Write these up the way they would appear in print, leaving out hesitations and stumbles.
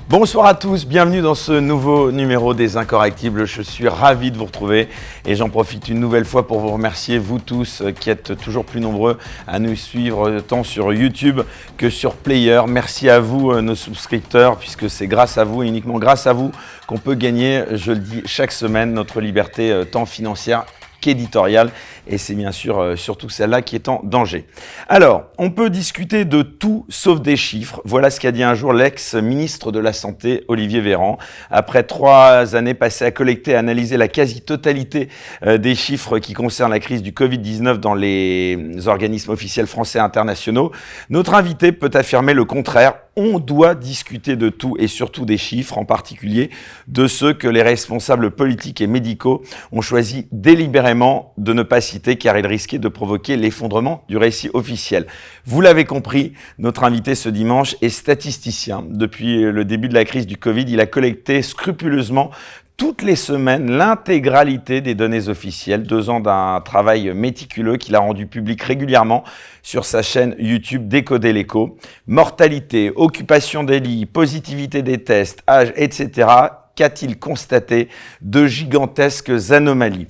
Bonsoir à tous, bienvenue dans ce nouveau numéro des Incorrectibles. Je suis ravi de vous retrouver et j'en profite une nouvelle fois pour vous remercier, vous tous qui êtes toujours plus nombreux à nous suivre tant sur YouTube que sur Player. Merci à vous, nos souscripteurs, puisque c'est grâce à vous et uniquement grâce à vous qu'on peut gagner, je le dis chaque semaine, notre liberté tant financière qu'éditoriale, et c'est bien sûr surtout celle-là qui est en danger. Alors, on peut discuter de tout sauf des chiffres. Voilà ce qu'a dit un jour l'ex-ministre de la Santé, Olivier Véran. Après 3 années passées à collecter et à analyser la quasi-totalité des chiffres qui concernent la crise du Covid-19 dans les organismes officiels français et internationaux, notre invité peut affirmer le contraire. On doit discuter de tout et surtout des chiffres, en particulier de ceux que les responsables politiques et médicaux ont choisi délibérément de ne pas citer car ils risquaient de provoquer l'effondrement du récit officiel. Vous l'avez compris, notre invité ce dimanche est statisticien. Depuis le début de la crise du Covid, il a collecté scrupuleusement toutes les semaines l'intégralité des données officielles, 2 ans d'un travail méticuleux qu'il a rendu public régulièrement sur sa chaîne YouTube Décoder l'écho. Mortalité, occupation des lits, positivité des tests, âge, etc. Qu'a-t-il constaté de gigantesques anomalies?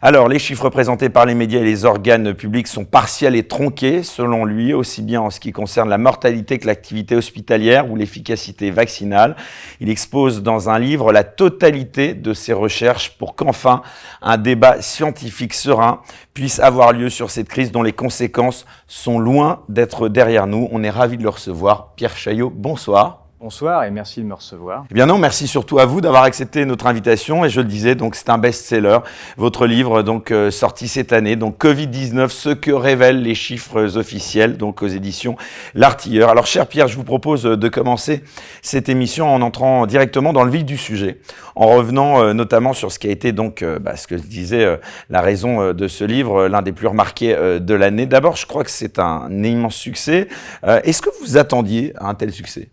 Alors, les chiffres présentés par les médias et les organes publics sont partiels et tronqués, selon lui, aussi bien en ce qui concerne la mortalité que l'activité hospitalière ou l'efficacité vaccinale. Il expose dans un livre la totalité de ses recherches pour qu'enfin un débat scientifique serein puisse avoir lieu sur cette crise dont les conséquences sont loin d'être derrière nous. On est ravis de le recevoir. Pierre Chaillot, bonsoir. Bonsoir et merci de me recevoir. Eh bien non, merci surtout à vous d'avoir accepté notre invitation. Et je le disais, donc c'est un best-seller. Votre livre, donc sorti cette année, donc Covid-19, ce que révèlent les chiffres officiels, donc aux éditions L'Artilleur. Alors, cher Pierre, je vous propose de commencer cette émission en entrant directement dans le vif du sujet, en revenant notamment sur ce qui a été donc, ce que je disais, la raison de ce livre, l'un des plus remarqués de l'année. D'abord, je crois que c'est un immense succès. Est-ce que vous attendiez à un tel succès ?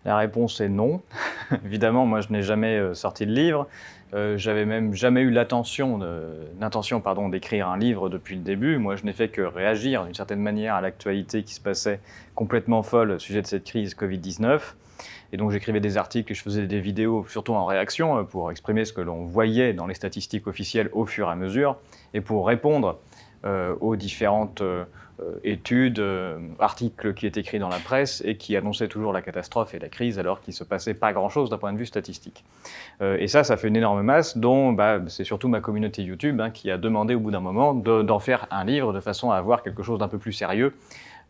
La réponse est non. Évidemment, moi je n'ai jamais sorti de livre. J'avais même jamais eu l'intention d'écrire un livre depuis le début. Moi je n'ai fait que réagir d'une certaine manière à l'actualité qui se passait complètement folle au sujet de cette crise Covid-19. Et donc j'écrivais des articles et je faisais des vidéos, surtout en réaction, pour exprimer ce que l'on voyait dans les statistiques officielles au fur et à mesure, et pour répondre aux différentes études, articles qui étaient écrits dans la presse et qui annonçaient toujours la catastrophe et la crise alors qu'il ne se passait pas grand-chose d'un point de vue statistique. Et ça fait une énorme masse dont c'est surtout ma communauté YouTube qui a demandé au bout d'un moment d'en faire un livre de façon à avoir quelque chose d'un peu plus sérieux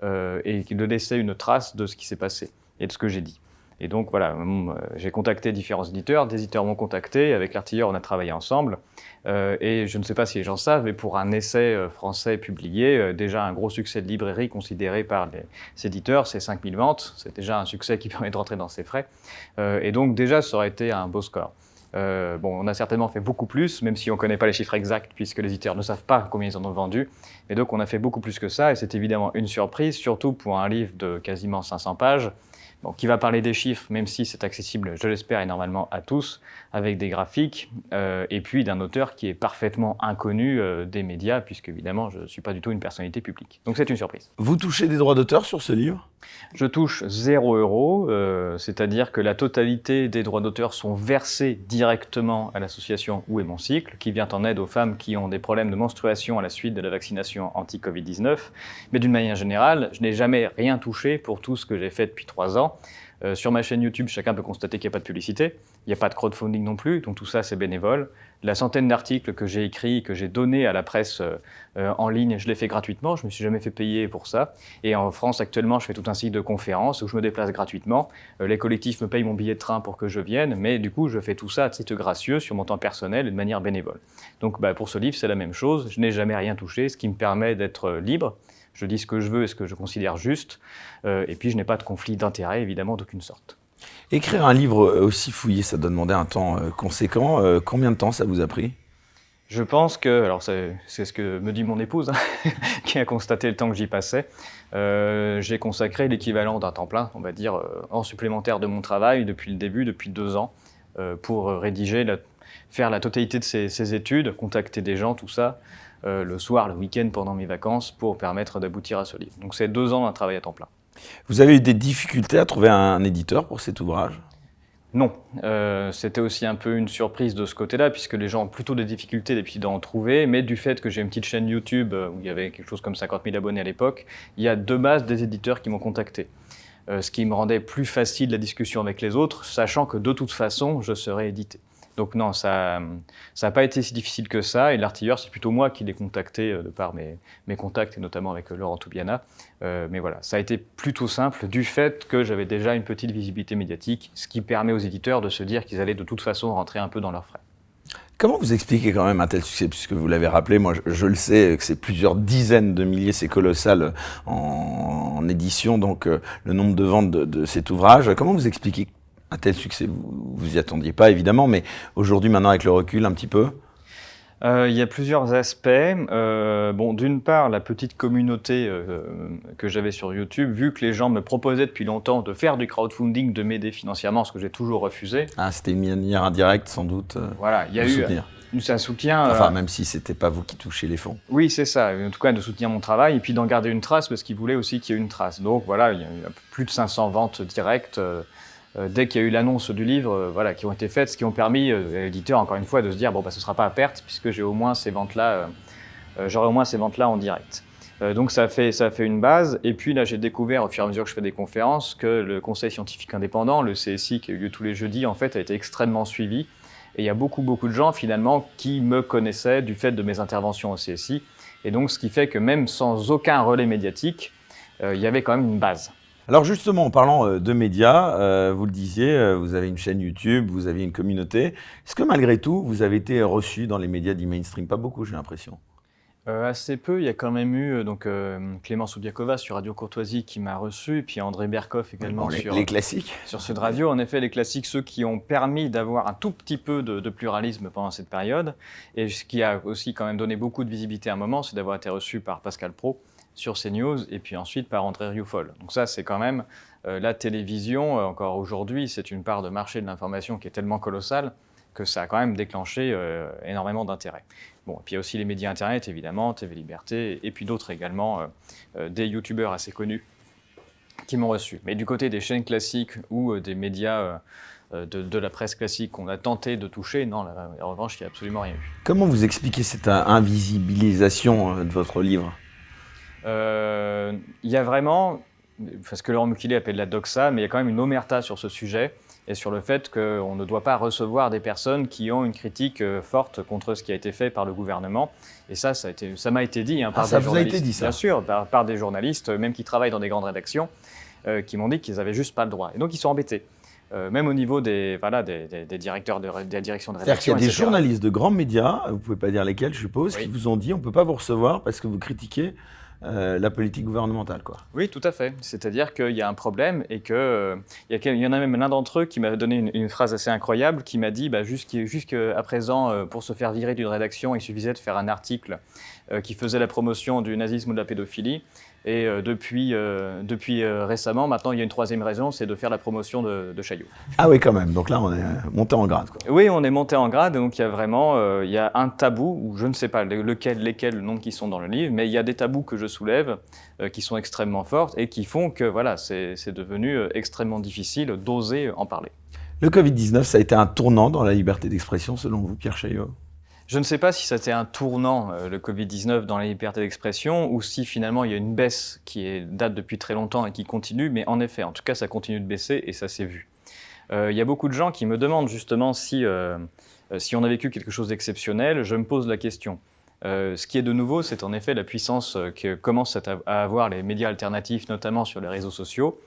et de laisser une trace de ce qui s'est passé et de ce que j'ai dit. Et donc voilà, j'ai contacté différents éditeurs, des éditeurs m'ont contacté, avec L'Artilleur on a travaillé ensemble, et je ne sais pas si les gens savent, mais pour un essai français publié, déjà un gros succès de librairie considéré par les éditeurs, c'est 5000 ventes, c'est déjà un succès qui permet de rentrer dans ses frais, et donc déjà ça aurait été un beau score. On a certainement fait beaucoup plus, même si on ne connaît pas les chiffres exacts, puisque les éditeurs ne savent pas combien ils en ont vendu, mais donc on a fait beaucoup plus que ça, et c'est évidemment une surprise, surtout pour un livre de quasiment 500 pages, qui va parler des chiffres, même si c'est accessible, je l'espère, et normalement à tous, avec des graphiques, et puis d'un auteur qui est parfaitement inconnu des médias, puisque évidemment, je ne suis pas du tout une personnalité publique. Donc c'est une surprise. Vous touchez des droits d'auteur sur ce livre ? Je touche 0 €, c'est-à-dire que la totalité des droits d'auteur sont versés directement à l'association Où est mon cycle, qui vient en aide aux femmes qui ont des problèmes de menstruation à la suite de la vaccination anti-Covid-19. Mais d'une manière générale, je n'ai jamais rien touché pour tout ce que j'ai fait depuis 3 ans. Sur ma chaîne YouTube, chacun peut constater qu'il n'y a pas de publicité, il n'y a pas de crowdfunding non plus, donc tout ça c'est bénévole. La centaine d'articles que j'ai écrits, que j'ai donnés à la presse en ligne, je l'ai fait gratuitement, je ne me suis jamais fait payer pour ça. Et en France actuellement, je fais tout un cycle de conférences où je me déplace gratuitement. Les collectifs me payent mon billet de train pour que je vienne, mais du coup je fais tout ça à titre gracieux, sur mon temps personnel et de manière bénévole. Donc pour ce livre c'est la même chose, je n'ai jamais rien touché, ce qui me permet d'être libre. Je dis ce que je veux et ce que je considère juste, et puis je n'ai pas de conflit d'intérêt, évidemment, d'aucune sorte. Écrire un livre aussi fouillé, ça doit demander un temps conséquent. Combien de temps ça vous a pris ? Je pense que, alors c'est ce que me dit mon épouse, qui a constaté le temps que j'y passais, j'ai consacré l'équivalent d'un temps plein, on va dire, en supplémentaire de mon travail depuis le début, depuis 2 ans, pour rédiger, faire la totalité de ces études, contacter des gens, tout ça, le soir, le week-end, pendant mes vacances, pour permettre d'aboutir à ce livre. Donc c'est 2 ans d'un travail à temps plein. Vous avez eu des difficultés à trouver un éditeur pour cet ouvrage ? Non, c'était aussi un peu une surprise de ce côté-là, puisque les gens ont plutôt des difficultés d'habitude à en trouver, mais du fait que j'ai une petite chaîne YouTube où il y avait quelque chose comme 50 000 abonnés à l'époque, il y a de base des éditeurs qui m'ont contacté. Ce qui me rendait plus facile la discussion avec les autres, sachant que de toute façon, je serais édité. Donc non, ça n'a pas été si difficile que ça, et l'artilleur, c'est plutôt moi qui l'ai contacté de par mes contacts, et notamment avec Laurent Toubiana. Mais voilà, ça a été plutôt simple du fait que j'avais déjà une petite visibilité médiatique, ce qui permet aux éditeurs de se dire qu'ils allaient de toute façon rentrer un peu dans leurs frais. Comment vous expliquez quand même un tel succès? Puisque vous l'avez rappelé, moi je le sais, que c'est plusieurs dizaines de milliers, c'est colossal en édition, donc le nombre de ventes de cet ouvrage. Comment vous expliquez un tel succès? Vous y attendiez pas évidemment, mais aujourd'hui, maintenant avec le recul un petit peu? Il y a plusieurs aspects. Bon, d'une part, la petite communauté que j'avais sur YouTube, vu que les gens me proposaient depuis longtemps de faire du crowdfunding, de m'aider financièrement, ce que j'ai toujours refusé. Ah, c'était une manière indirecte sans doute Voilà, il y a de eu soutenir. un soutien. Enfin, même si c'était pas vous qui touchiez les fonds. Oui, c'est ça. En tout cas, de soutenir mon travail et puis d'en garder une trace parce qu'ils voulaient aussi qu'il y ait une trace. Donc voilà, il y a eu plus de 500 ventes directes. Dès qu'il y a eu l'annonce du livre, voilà, qui ont été faites, ce qui ont permis à l'éditeur, encore une fois, de se dire bon, bah, ce ne sera pas à perte puisque j'ai au moins ces ventes-là, j'aurai au moins ces ventes-là en direct. Donc ça a fait une base. Et puis là, j'ai découvert au fur et à mesure que je fais des conférences que le Conseil scientifique indépendant, le CSI, qui a eu lieu tous les jeudis, en fait, a été extrêmement suivi. Et il y a beaucoup de gens finalement qui me connaissaient du fait de mes interventions au CSI. Et donc, ce qui fait que même sans aucun relais médiatique, il y avait quand même une base. Alors justement, en parlant de médias, vous le disiez, vous avez une chaîne YouTube, vous avez une communauté. Est-ce que malgré tout, vous avez été reçu dans les médias dits mainstream? Pas beaucoup, j'ai l'impression. Assez peu, il y a quand même eu Clémence Oubiakova sur Radio Courtoisie qui m'a reçu, et puis André Berkoff également Bon, les classiques. sur Sud Radio. En effet, les classiques, ceux qui ont permis d'avoir un tout petit peu de pluralisme pendant cette période, et ce qui a aussi quand même donné beaucoup de visibilité à un moment, c'est d'avoir été reçu par Pascal Praud sur CNews, et puis ensuite par André Rioufol. Donc ça, c'est quand même la télévision, encore aujourd'hui, c'est une part de marché de l'information qui est tellement colossale que ça a quand même déclenché énormément d'intérêt. Bon, et puis il y a aussi les médias Internet, évidemment, TV Liberté, et puis d'autres également, des youtubeurs assez connus qui m'ont reçu. Mais du côté des chaînes classiques ou des médias de la presse classique qu'on a tenté de toucher, non, en revanche, il n'y a absolument rien eu. Comment vous expliquez cette invisibilisation de votre livre? Il y a vraiment, ce que Laurent Mukilé appelle la doxa, mais il y a quand même une omerta sur ce sujet et sur le fait qu'on ne doit pas recevoir des personnes qui ont une critique forte contre ce qui a été fait par le gouvernement. Et ça m'a été dit par des journalistes. Ça vous a été dit, ça? Bien sûr, par des journalistes, même qui travaillent dans des grandes rédactions, qui m'ont dit qu'ils n'avaient juste pas le droit. Et donc ils sont embêtés. Même au niveau des directeurs des directions de rédaction. C'est-à-dire qu'il y a des journalistes de grands médias, vous ne pouvez pas dire lesquels, je suppose, oui, qui vous ont dit on ne peut pas vous recevoir parce que vous critiquez la politique gouvernementale, quoi. Oui, tout à fait. C'est-à-dire qu'il y a un problème et qu'il y en a même l'un d'entre eux qui m'a donné une phrase assez incroyable qui m'a dit jusqu'à présent, pour se faire virer d'une rédaction, il suffisait de faire un article qui faisait la promotion du nazisme ou de la pédophilie. Et depuis récemment, maintenant, il y a une troisième raison, c'est de faire la promotion de Chaillot. Ah oui, quand même. Donc là, on est monté en grade, quoi. Oui, on est monté en grade. Donc il y a vraiment il y a un tabou, ou je ne sais pas lesquels, le nom qui sont dans le livre, mais il y a des tabous que je soulève qui sont extrêmement forts et qui font que voilà, c'est devenu extrêmement difficile d'oser en parler. Le Covid-19, ça a été un tournant dans la liberté d'expression, selon vous, Pierre Chaillot? Je ne sais pas si c'était un tournant, le Covid-19, dans la liberté d'expression, ou si finalement il y a une baisse qui date depuis très longtemps et qui continue, mais en effet, en tout cas, ça continue de baisser et ça s'est vu. Il y a beaucoup de gens qui me demandent justement si on a vécu quelque chose d'exceptionnel. Je me pose la question. Ce qui est de nouveau, c'est en effet la puissance que commencent à avoir les médias alternatifs, notamment sur les réseaux sociaux,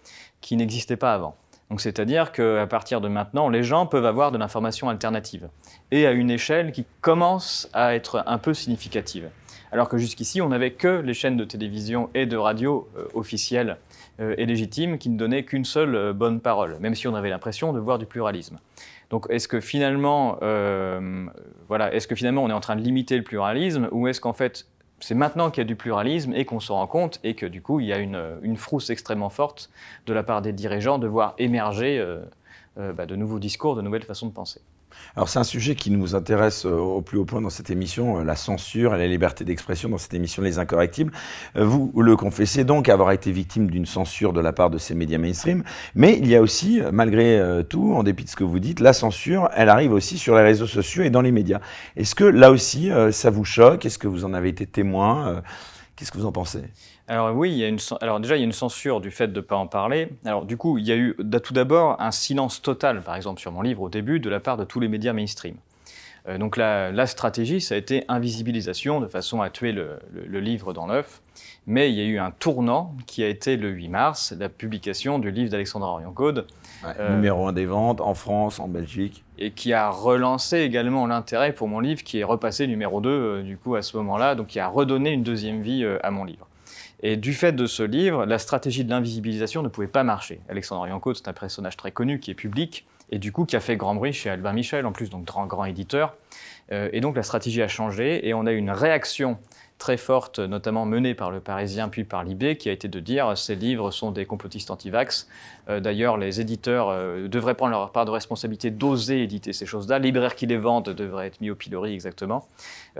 qui n'existaient pas avant. Donc c'est-à-dire qu'à partir de maintenant, les gens peuvent avoir de l'information alternative et à une échelle qui commence à être un peu significative. Alors que jusqu'ici, on n'avait que les chaînes de télévision et de radio officielles et légitimes qui ne donnaient qu'une seule bonne parole, même si on avait l'impression de voir du pluralisme. Donc est-ce que finalement, on est en train de limiter le pluralisme ou est-ce qu'en fait, c'est maintenant qu'il y a du pluralisme et qu'on s'en rend compte et que du coup, il y a une frousse extrêmement forte de la part des dirigeants de voir émerger de nouveaux discours, de nouvelles façons de penser. Alors c'est un sujet qui nous intéresse au plus haut point dans cette émission, la censure et la liberté d'expression dans cette émission Les Incorrectibles. Vous le confessez donc avoir été victime d'une censure de la part de ces médias mainstream, mais il y a aussi, malgré tout, en dépit de ce que vous dites, la censure, elle arrive aussi sur les réseaux sociaux et dans les médias. Est-ce que là aussi, ça vous choque? Est-ce que vous en avez été témoin? Qu'est-ce que vous en pensez? Alors oui, alors déjà, il y a une censure du fait de ne pas en parler. Alors du coup, il y a eu tout d'abord un silence total, par exemple sur mon livre au début, de la part de tous les médias mainstream. Donc la stratégie, ça a été invisibilisation, de façon à tuer le livre dans l'œuf. Mais il y a eu un tournant qui a été le 8 mars, la publication du livre d'Alexandra Orion-Caude. Numéro 1 des ventes, en France, en Belgique. Et qui a relancé également l'intérêt pour mon livre, qui est repassé numéro 2 du coup à ce moment-là, donc qui a redonné une deuxième vie à mon livre. Et du fait de ce livre, la stratégie de l'invisibilisation ne pouvait pas marcher. Alexandra Orion-Caude, c'est un personnage très connu qui est public, et du coup qui a fait grand bruit chez Albin Michel, en plus, donc grand éditeur. Et donc la stratégie a changé, et on a eu une réaction très forte, notamment menée par Le Parisien puis par Libé, qui a été de dire ces livres sont des complotistes anti-vax. D'ailleurs, les éditeurs devraient prendre leur part de responsabilité d'oser éditer ces choses-là. Les libraires qui les vendent devraient être mis au pilori, exactement.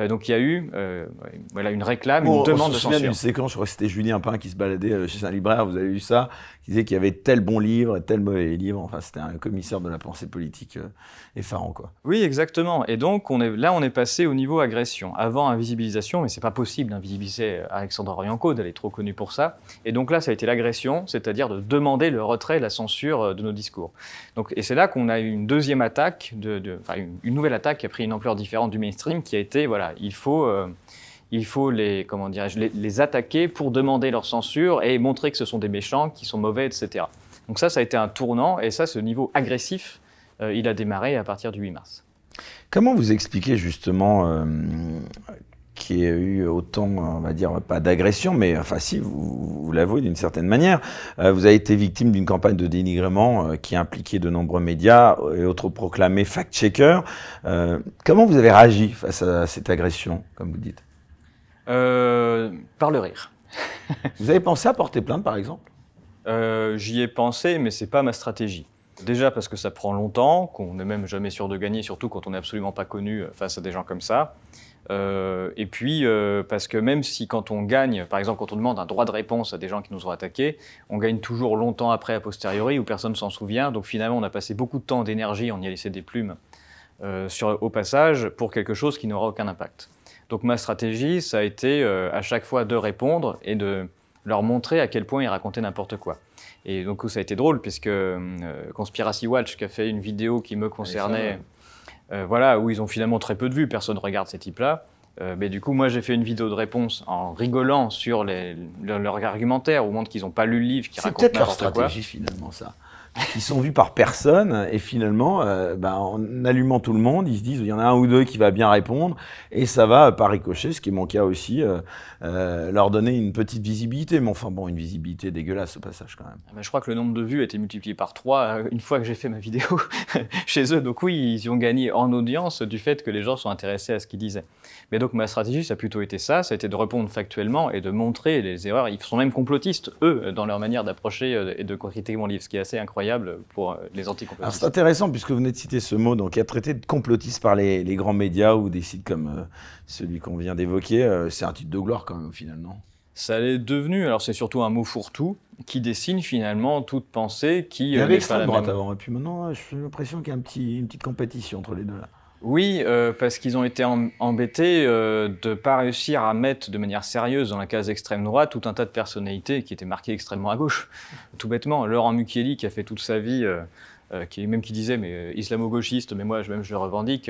Donc il y a eu une réclame, une demande de censure. On se souvient d'une séquence, je crois que c'était Julien Pain qui se baladait chez un libraire, vous avez vu ça, qui disait qu'il y avait tel bon livre et tel mauvais livre. Enfin, c'était un commissaire de la pensée politique effarant, quoi. Oui, exactement. Et donc, on est passé au niveau agression. Avant, invisibilisation, mais c'est pas possible d'invisibiliser Alexandra Orion-Caude, elle est trop connue pour ça. Et donc là, ça a été l'agression, c'est-à-dire de demander le retrait, la censure de nos discours. Donc, et c'est là qu'on a eu une deuxième attaque, une nouvelle attaque qui a pris une ampleur différente du mainstream, qui a été, voilà, il faut les attaquer pour demander leur censure et montrer que ce sont des méchants, qui sont mauvais, etc. Donc ça a été un tournant, et ça, ce niveau agressif, il a démarré à partir du 8 mars. Comment vous expliquez justement qu'il y a eu autant, on va dire, pas d'agression, mais enfin si, vous l'avouez d'une certaine manière, vous avez été victime d'une campagne de dénigrement qui a impliqué de nombreux médias et autoproclamés fact-checkers. Comment vous avez réagi face à cette agression, comme vous dites? Par le rire. Vous avez pensé à porter plainte, par exemple? J'y ai pensé, mais c'est pas ma stratégie. Déjà parce que ça prend longtemps, qu'on n'est même jamais sûr de gagner, surtout quand on n'est absolument pas connu face à des gens comme ça. Et puis parce que même si quand on gagne, par exemple quand on demande un droit de réponse à des gens qui nous ont attaqués, on gagne toujours longtemps après, a posteriori, où personne ne s'en souvient. Donc finalement, on a passé beaucoup de temps, d'énergie, on y a laissé des plumes au passage pour quelque chose qui n'aura aucun impact. Donc ma stratégie, ça a été à chaque fois de répondre et de leur montrer à quel point ils racontaient n'importe quoi. Et donc ça a été drôle, puisque Conspiracy Watch, qui a fait une vidéo qui me concernait, où ils ont finalement très peu de vues, personne ne regarde ces types-là. Mais du coup, moi, j'ai fait une vidéo de réponse en rigolant sur leur argumentaire, où montre qu'ils n'ont pas lu le livre, qu'ils racontent n'importe quoi. C'est peut-être leur stratégie, finalement, ça. Qui sont vus par personne, et finalement, en allumant tout le monde, ils se disent il y en a un ou deux qui va bien répondre, et ça va, par ricochet, ce qui est mon cas aussi, leur donner une petite visibilité. Mais enfin bon, une visibilité dégueulasse au passage quand même. Je crois que le nombre de vues a été multiplié par 3 une fois que j'ai fait ma vidéo chez eux. Donc oui, ils ont gagné en audience du fait que les gens sont intéressés à ce qu'ils disaient. Mais donc ma stratégie, ça a plutôt été ça a été de répondre factuellement et de montrer les erreurs. Ils sont même complotistes, eux, dans leur manière d'approcher et de critiquer mon livre, ce qui est assez incroyable pour les anticomplotistes. C'est intéressant, puisque vous venez de citer ce mot, donc, qui est traité de complotiste par les grands médias ou des sites comme celui qu'on vient d'évoquer. C'est un titre de gloire quand même, au final, non? Ça l'est devenu, alors c'est surtout un mot fourre-tout, qui dessine finalement toute pensée qui... Il y avait extrême droite avant, et puis maintenant, j'ai l'impression qu'il y a une petite compétition entre les deux là. Oui, parce qu'ils ont été embêtés de ne pas réussir à mettre de manière sérieuse dans la case extrême droite tout un tas de personnalités qui étaient marquées extrêmement à gauche. Tout bêtement, Laurent Mukieli, qui a fait toute sa vie, qui disait mais islamo-gauchiste, mais moi je le revendique,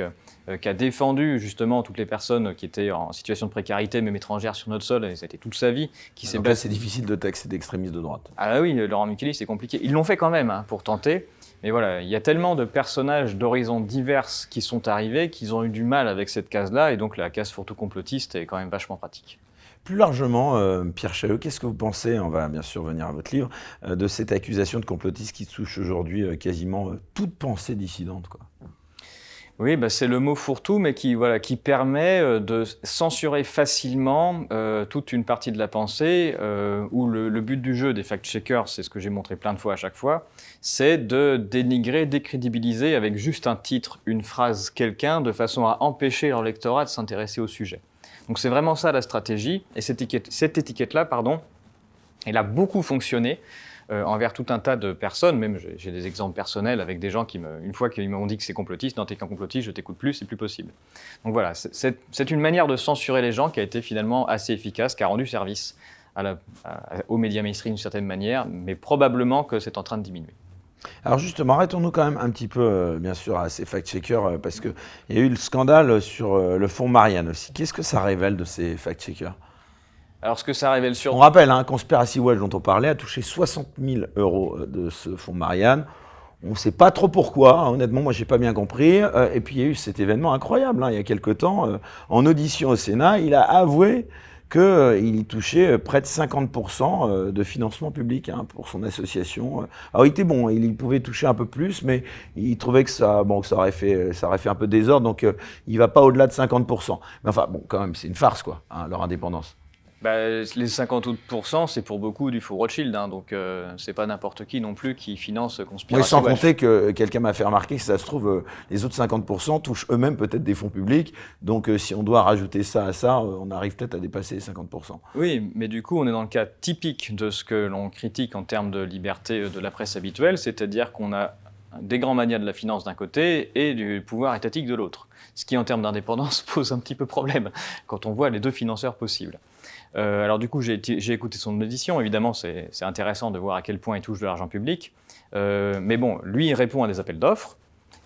qui a défendu justement toutes les personnes qui étaient en situation de précarité, même étrangères sur notre sol, et ça a été toute sa vie. Donc là, c'est difficile de taxer d'extrémistes de droite. Ah oui, Laurent Mukieli, c'est compliqué. Ils l'ont fait quand même, pour tenter. Mais voilà, il y a tellement de personnages d'horizons divers qui sont arrivés qu'ils ont eu du mal avec cette case-là, et donc la case fourre-tout complotiste est quand même vachement pratique. Plus largement, Pierre Chaillot, qu'est-ce que vous pensez, on va bien sûr venir à votre livre, de cette accusation de complotisme qui touche aujourd'hui quasiment toute pensée dissidente, quoi? Oui, bah, c'est le mot fourre-tout, mais qui permet de censurer facilement toute une partie de la pensée, où le but du jeu des fact-checkers, c'est ce que j'ai montré plein de fois à chaque fois, c'est de dénigrer, décrédibiliser avec juste un titre, une phrase, quelqu'un, de façon à empêcher leur lectorat de s'intéresser au sujet. Donc c'est vraiment ça la stratégie, et cette étiquette-là, elle a beaucoup fonctionné envers tout un tas de personnes. Même j'ai des exemples personnels avec des gens une fois qu'ils m'ont dit que c'est complotiste, non, t'es qu'un complotiste, je t'écoute plus, c'est plus possible. Donc voilà, c'est une manière de censurer les gens qui a été finalement assez efficace, qui a rendu service aux médias mainstream d'une certaine manière, mais probablement que c'est en train de diminuer. Alors justement, arrêtons-nous quand même un petit peu, bien sûr, à ces fact-checkers, parce qu'il y a eu le scandale sur le fonds Marianne aussi. Qu'est-ce que ça révèle de ces fact-checkers ? Alors ce que ça révèle sur... On rappelle, Conspiracy Watch dont on parlait a touché 60 000 € de ce fonds Marianne. On ne sait pas trop pourquoi, honnêtement, moi je n'ai pas bien compris. Et puis il y a eu cet événement incroyable, il y a quelque temps, en audition au Sénat, il a avoué qu'il touchait près de 50% de financement public pour son association. Alors il était bon, il pouvait toucher un peu plus, mais il trouvait que ça aurait fait un peu désordre, donc il ne va pas au-delà de 50%. Mais enfin, bon, quand même, c'est une farce, quoi, leur indépendance. Les 50%, c'est pour beaucoup du faux Rothschild, donc c'est pas n'importe qui non plus qui finance Conspiracy Watch. Sans compter que quelqu'un m'a fait remarquer que ça se trouve, les autres 50% touchent eux-mêmes peut-être des fonds publics, donc si on doit rajouter ça à ça, on arrive peut-être à dépasser les 50%. Oui, mais du coup, on est dans le cas typique de ce que l'on critique en termes de liberté de la presse habituelle, c'est-à-dire qu'on a des grands manias de la finance d'un côté et du pouvoir étatique de l'autre. Ce qui, en termes d'indépendance, pose un petit peu problème quand on voit les deux financeurs possibles. Alors du coup, j'ai écouté son audition. Évidemment, c'est intéressant de voir à quel point il touche de l'argent public. Mais bon, lui, il répond à des appels d'offres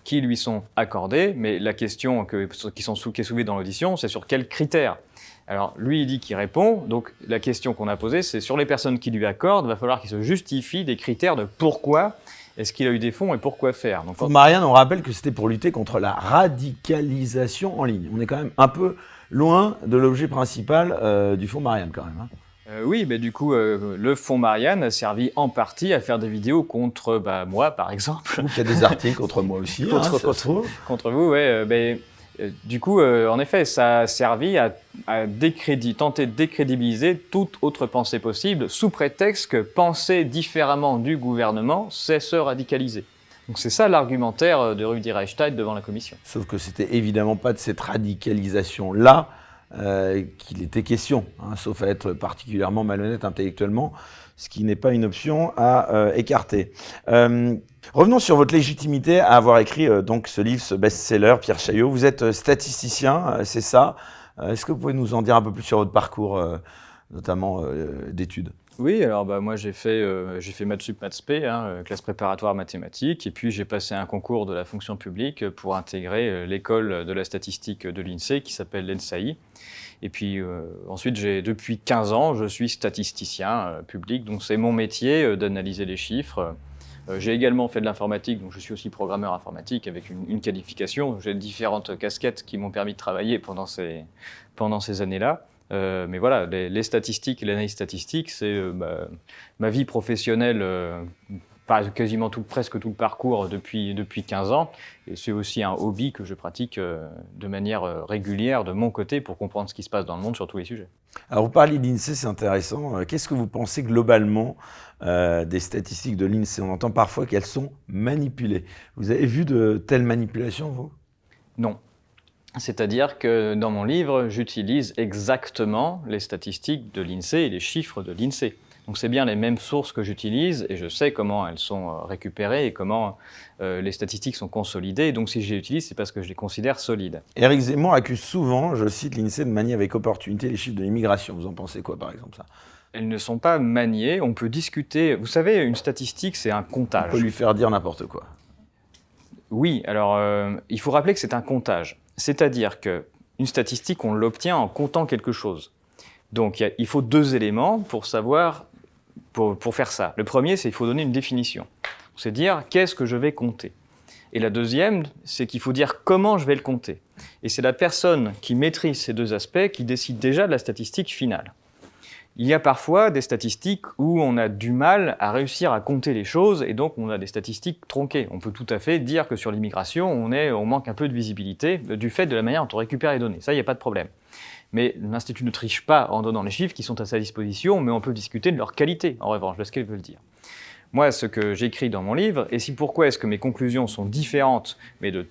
qui lui sont accordés. Mais la question qui est soulevée dans l'audition, c'est sur quels critères. Alors lui, il dit qu'il répond. Donc la question qu'on a posée, c'est sur les personnes qui lui accordent, il va falloir qu'il se justifie des critères de pourquoi est-ce qu'il a eu des fonds et pourquoi faire. Donc, Marianne, on rappelle que c'était pour lutter contre la radicalisation en ligne. On est quand même un peu loin de l'objet principal du fonds Marianne quand même. Oui, mais du coup, le fonds Marianne a servi en partie à faire des vidéos contre moi, par exemple. Il y a des articles contre moi aussi. Contre vous, ouais. Du coup, en effet, ça a servi à tenter de décrédibiliser toute autre pensée possible, sous prétexte que penser différemment du gouvernement, c'est se radicaliser. Donc c'est ça l'argumentaire de Rudi Reichstad devant la commission. Sauf que c'était évidemment pas de cette radicalisation-là qu'il était question, sauf à être particulièrement malhonnête intellectuellement, ce qui n'est pas une option à écarter. Revenons sur votre légitimité à avoir écrit donc ce livre, ce best-seller, Pierre Chaillot. Vous êtes statisticien, c'est ça. Est-ce que vous pouvez nous en dire un peu plus sur votre parcours, notamment d'études ? Oui, alors moi j'ai fait maths sup, maths spé, classe préparatoire mathématiques, et puis j'ai passé un concours de la fonction publique pour intégrer l'école de la statistique de l'INSEE qui s'appelle l'ENSAI. Et puis ensuite, depuis 15 ans, je suis statisticien public, donc c'est mon métier d'analyser les chiffres. J'ai également fait de l'informatique, donc je suis aussi programmeur informatique avec une qualification. J'ai différentes casquettes qui m'ont permis de travailler pendant ces années-là. Mais voilà, les statistiques et l'analyse statistique, c'est ma vie professionnelle, quasiment presque tout le parcours depuis 15 ans. Et c'est aussi un hobby que je pratique de manière régulière de mon côté pour comprendre ce qui se passe dans le monde sur tous les sujets. Alors vous parlez de l'INSEE, c'est intéressant. Qu'est-ce que vous pensez globalement des statistiques de l'INSEE ? On entend parfois qu'elles sont manipulées. Vous avez vu de telles manipulations, vous ? Non. C'est-à-dire que dans mon livre, j'utilise exactement les statistiques de l'INSEE et les chiffres de l'INSEE. Donc c'est bien les mêmes sources que j'utilise et je sais comment elles sont récupérées et comment les statistiques sont consolidées. Donc si je les utilise, c'est parce que je les considère solides. Éric Zemmour accuse souvent, je cite l'INSEE, de manier avec opportunité les chiffres de l'immigration. Vous en pensez quoi, par exemple, ça ? Elles ne sont pas maniées, on peut discuter. Vous savez, une statistique, c'est un comptage. On peut lui faire dire n'importe quoi. Oui, alors il faut rappeler que c'est un comptage. C'est-à-dire qu'une statistique, on l'obtient en comptant quelque chose. Donc il faut deux éléments pour faire ça. Le premier, c'est qu'il faut donner une définition. C'est dire qu'est-ce que je vais compter. Et la deuxième, c'est qu'il faut dire comment je vais le compter. Et c'est la personne qui maîtrise ces deux aspects qui décide déjà de la statistique finale. Il y a parfois des statistiques où on a du mal à réussir à compter les choses et donc on a des statistiques tronquées. On peut tout à fait dire que sur l'immigration, on manque un peu de visibilité du fait de la manière dont on récupère les données. Ça, il n'y a pas de problème. Mais l'Institut ne triche pas en donnant les chiffres qui sont à sa disposition, mais on peut discuter de leur qualité, en revanche, de ce qu'elles veulent dire. Moi, ce que j'écris dans mon livre, et pourquoi est-ce que mes conclusions sont différentes, mais de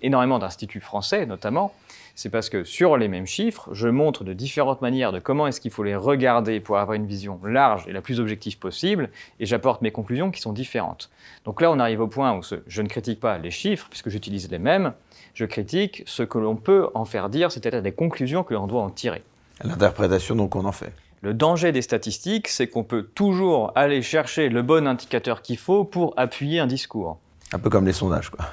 énormément d'instituts français notamment, c'est parce que sur les mêmes chiffres, je montre de différentes manières de comment est-ce qu'il faut les regarder pour avoir une vision large et la plus objective possible, et j'apporte mes conclusions qui sont différentes. Donc là, on arrive au point où je ne critique pas les chiffres, puisque j'utilise les mêmes, je critique ce que l'on peut en faire dire, c'est-à-dire des conclusions que l'on doit en tirer. L'interprétation donc qu'on en fait. Le danger des statistiques, c'est qu'on peut toujours aller chercher le bon indicateur qu'il faut pour appuyer un discours. Un peu comme les sondages, quoi.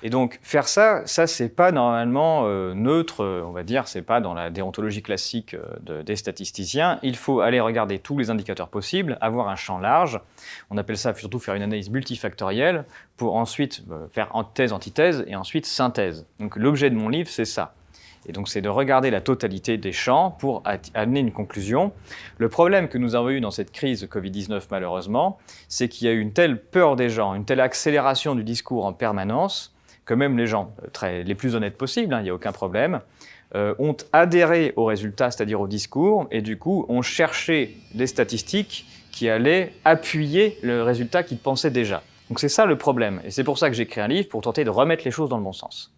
Et donc, faire ça c'est pas normalement neutre, on va dire, c'est pas dans la déontologie classique des statisticiens. Il faut aller regarder tous les indicateurs possibles, avoir un champ large. On appelle ça surtout faire une analyse multifactorielle pour ensuite faire thèse, antithèse et ensuite synthèse. Donc, l'objet de mon livre, c'est ça. Et donc, c'est de regarder la totalité des champs pour amener une conclusion. Le problème que nous avons eu dans cette crise Covid-19, malheureusement, c'est qu'il y a eu une telle peur des gens, une telle accélération du discours en permanence, que même les gens les plus honnêtes possibles, il n'y a aucun problème, ont adhéré aux résultats, c'est-à-dire au discours, et du coup ont cherché des statistiques qui allaient appuyer le résultat qu'ils pensaient déjà. Donc c'est ça le problème. Et c'est pour ça que j'écris un livre, pour tenter de remettre les choses dans le bon sens.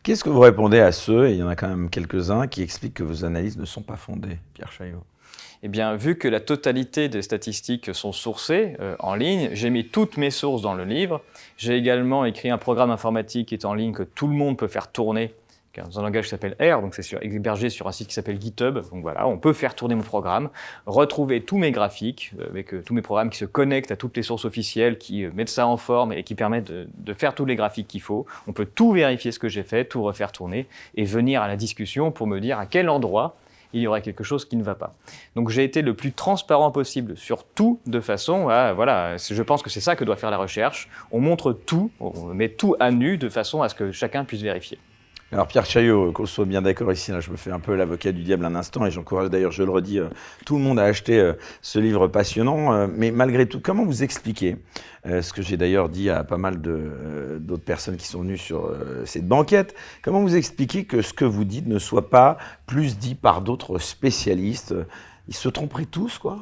Qu'est-ce que vous répondez à ceux, et il y en a quand même quelques-uns, qui expliquent que vos analyses ne sont pas fondées, Pierre Chaillot? Eh bien, vu que la totalité des statistiques sont sourcées en ligne, j'ai mis toutes mes sources dans le livre. J'ai également écrit un programme informatique qui est en ligne que tout le monde peut faire tourner, dans un langage qui s'appelle R, donc c'est hébergé sur un site qui s'appelle GitHub. Donc voilà, on peut faire tourner mon programme, retrouver tous mes graphiques, avec tous mes programmes qui se connectent à toutes les sources officielles, qui mettent ça en forme et qui permettent de faire tous les graphiques qu'il faut. On peut tout vérifier ce que j'ai fait, tout refaire tourner et venir à la discussion pour me dire à quel endroit il y aurait quelque chose qui ne va pas. Donc j'ai été le plus transparent possible sur tout, de façon à, voilà, je pense que c'est ça que doit faire la recherche. On montre tout, on met tout à nu de façon à ce que chacun puisse vérifier. Alors Pierre Chaillot, qu'on soit bien d'accord ici, là, je me fais un peu l'avocat du diable un instant et j'encourage d'ailleurs, je le redis, tout le monde à acheter ce livre passionnant. Mais malgré tout, comment vous expliquez, ce que j'ai d'ailleurs dit à pas mal d'autres personnes qui sont venues sur cette banquette, comment vous expliquez que ce que vous dites ne soit pas plus dit par d'autres spécialistes? Ils se tromperaient tous, quoi?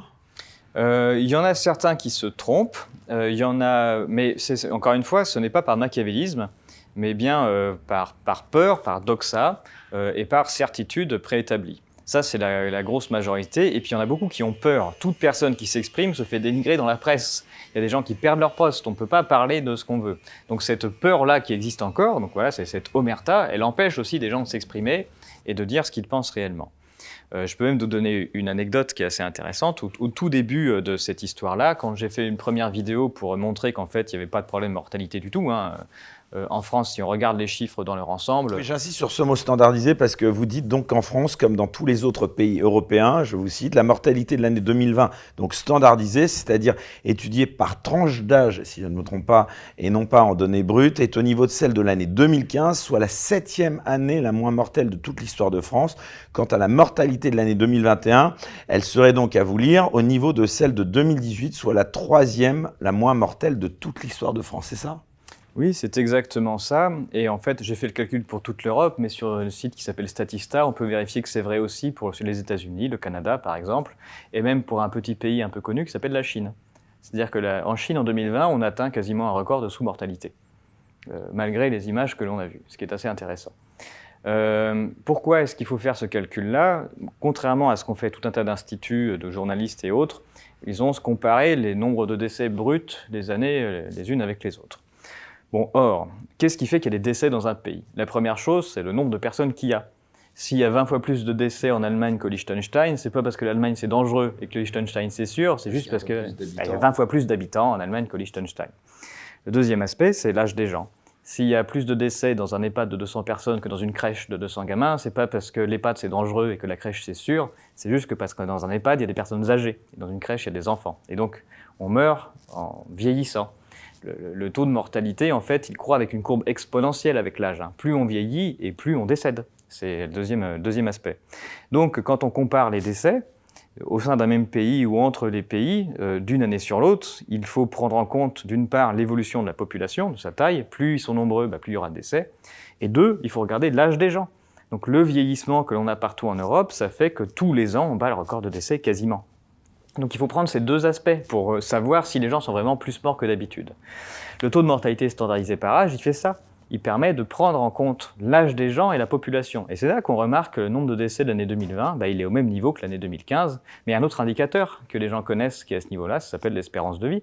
Il y en a certains qui se trompent, il y en a, mais encore une fois, ce n'est pas par machiavélisme, mais bien par peur, par doxa et par certitude préétablie. Ça, c'est la grosse majorité. Et puis, il y en a beaucoup qui ont peur. Toute personne qui s'exprime se fait dénigrer dans la presse. Il y a des gens qui perdent leur poste. On ne peut pas parler de ce qu'on veut. Donc, cette peur-là qui existe encore, donc voilà, c'est cette omerta, elle empêche aussi des gens de s'exprimer et de dire ce qu'ils pensent réellement. Je peux même vous donner une anecdote qui est assez intéressante. Au tout début de cette histoire-là, quand j'ai fait une première vidéo pour montrer qu'en fait, il n'y avait pas de problème de mortalité du tout, en France, si on regarde les chiffres dans leur ensemble... Oui, j'insiste sur ce mot standardisé parce que vous dites donc qu'en France, comme dans tous les autres pays européens, je vous cite, la mortalité de l'année 2020, donc standardisée, c'est-à-dire étudiée par tranche d'âge, si je ne me trompe pas, et non pas en données brutes, est au niveau de celle de l'année 2015, soit la 7e année la moins mortelle de toute l'histoire de France. Quant à la mortalité de l'année 2021, elle serait donc, à vous lire, au niveau de celle de 2018, soit la 3e la moins mortelle de toute l'histoire de France, c'est ça ? Oui, c'est exactement ça. Et en fait, j'ai fait le calcul pour toute l'Europe, mais sur le site qui s'appelle Statista, on peut vérifier que c'est vrai aussi pour les États-Unis, le Canada par exemple, et même pour un petit pays un peu connu qui s'appelle la Chine. C'est-à-dire qu'en Chine, en 2020, on atteint quasiment un record de sous-mortalité, malgré les images que l'on a vues, ce qui est assez intéressant. Pourquoi est-ce qu'il faut faire ce calcul-là? Contrairement à ce qu'ont fait tout un tas d'instituts, de journalistes et autres, ils ont comparé les nombres de décès bruts des années les unes avec les autres. Bon, or, qu'est-ce qui fait qu'il y a des décès dans un pays? La première chose, c'est le nombre de personnes qu'il y a. S'il y a 20 fois plus de décès en Allemagne qu'au Liechtenstein, c'est pas parce que l'Allemagne c'est dangereux et que le Liechtenstein c'est sûr, c'est juste parce qu'il y a 20 fois plus d'habitants en Allemagne qu'au Liechtenstein. Le deuxième aspect, c'est l'âge des gens. S'il y a plus de décès dans un EHPAD de 200 personnes que dans une crèche de 200 gamins, c'est pas parce que l'EHPAD c'est dangereux et que la crèche c'est sûr, c'est juste que parce que dans un EHPAD, il y a des personnes âgées, et dans une crèche, il y a des enfants. Et donc, on meurt en vieillissant. Le taux de mortalité, en fait, il croît avec une courbe exponentielle avec l'âge. Plus on vieillit et plus on décède. C'est le deuxième aspect. Donc, quand on compare les décès, au sein d'un même pays ou entre les pays, d'une année sur l'autre, il faut prendre en compte, d'une part, l'évolution de la population, de sa taille. Plus ils sont nombreux, plus il y aura de décès. Et deux, il faut regarder l'âge des gens. Donc le vieillissement que l'on a partout en Europe, ça fait que tous les ans, on bat le record de décès quasiment. Donc il faut prendre ces deux aspects pour savoir si les gens sont vraiment plus morts que d'habitude. Le taux de mortalité standardisé par âge, il fait ça. Il permet de prendre en compte l'âge des gens et la population. Et c'est là qu'on remarque que le nombre de décès de l'année 2020, il est au même niveau que l'année 2015. Mais un autre indicateur que les gens connaissent qui est à ce niveau-là, ça s'appelle l'espérance de vie.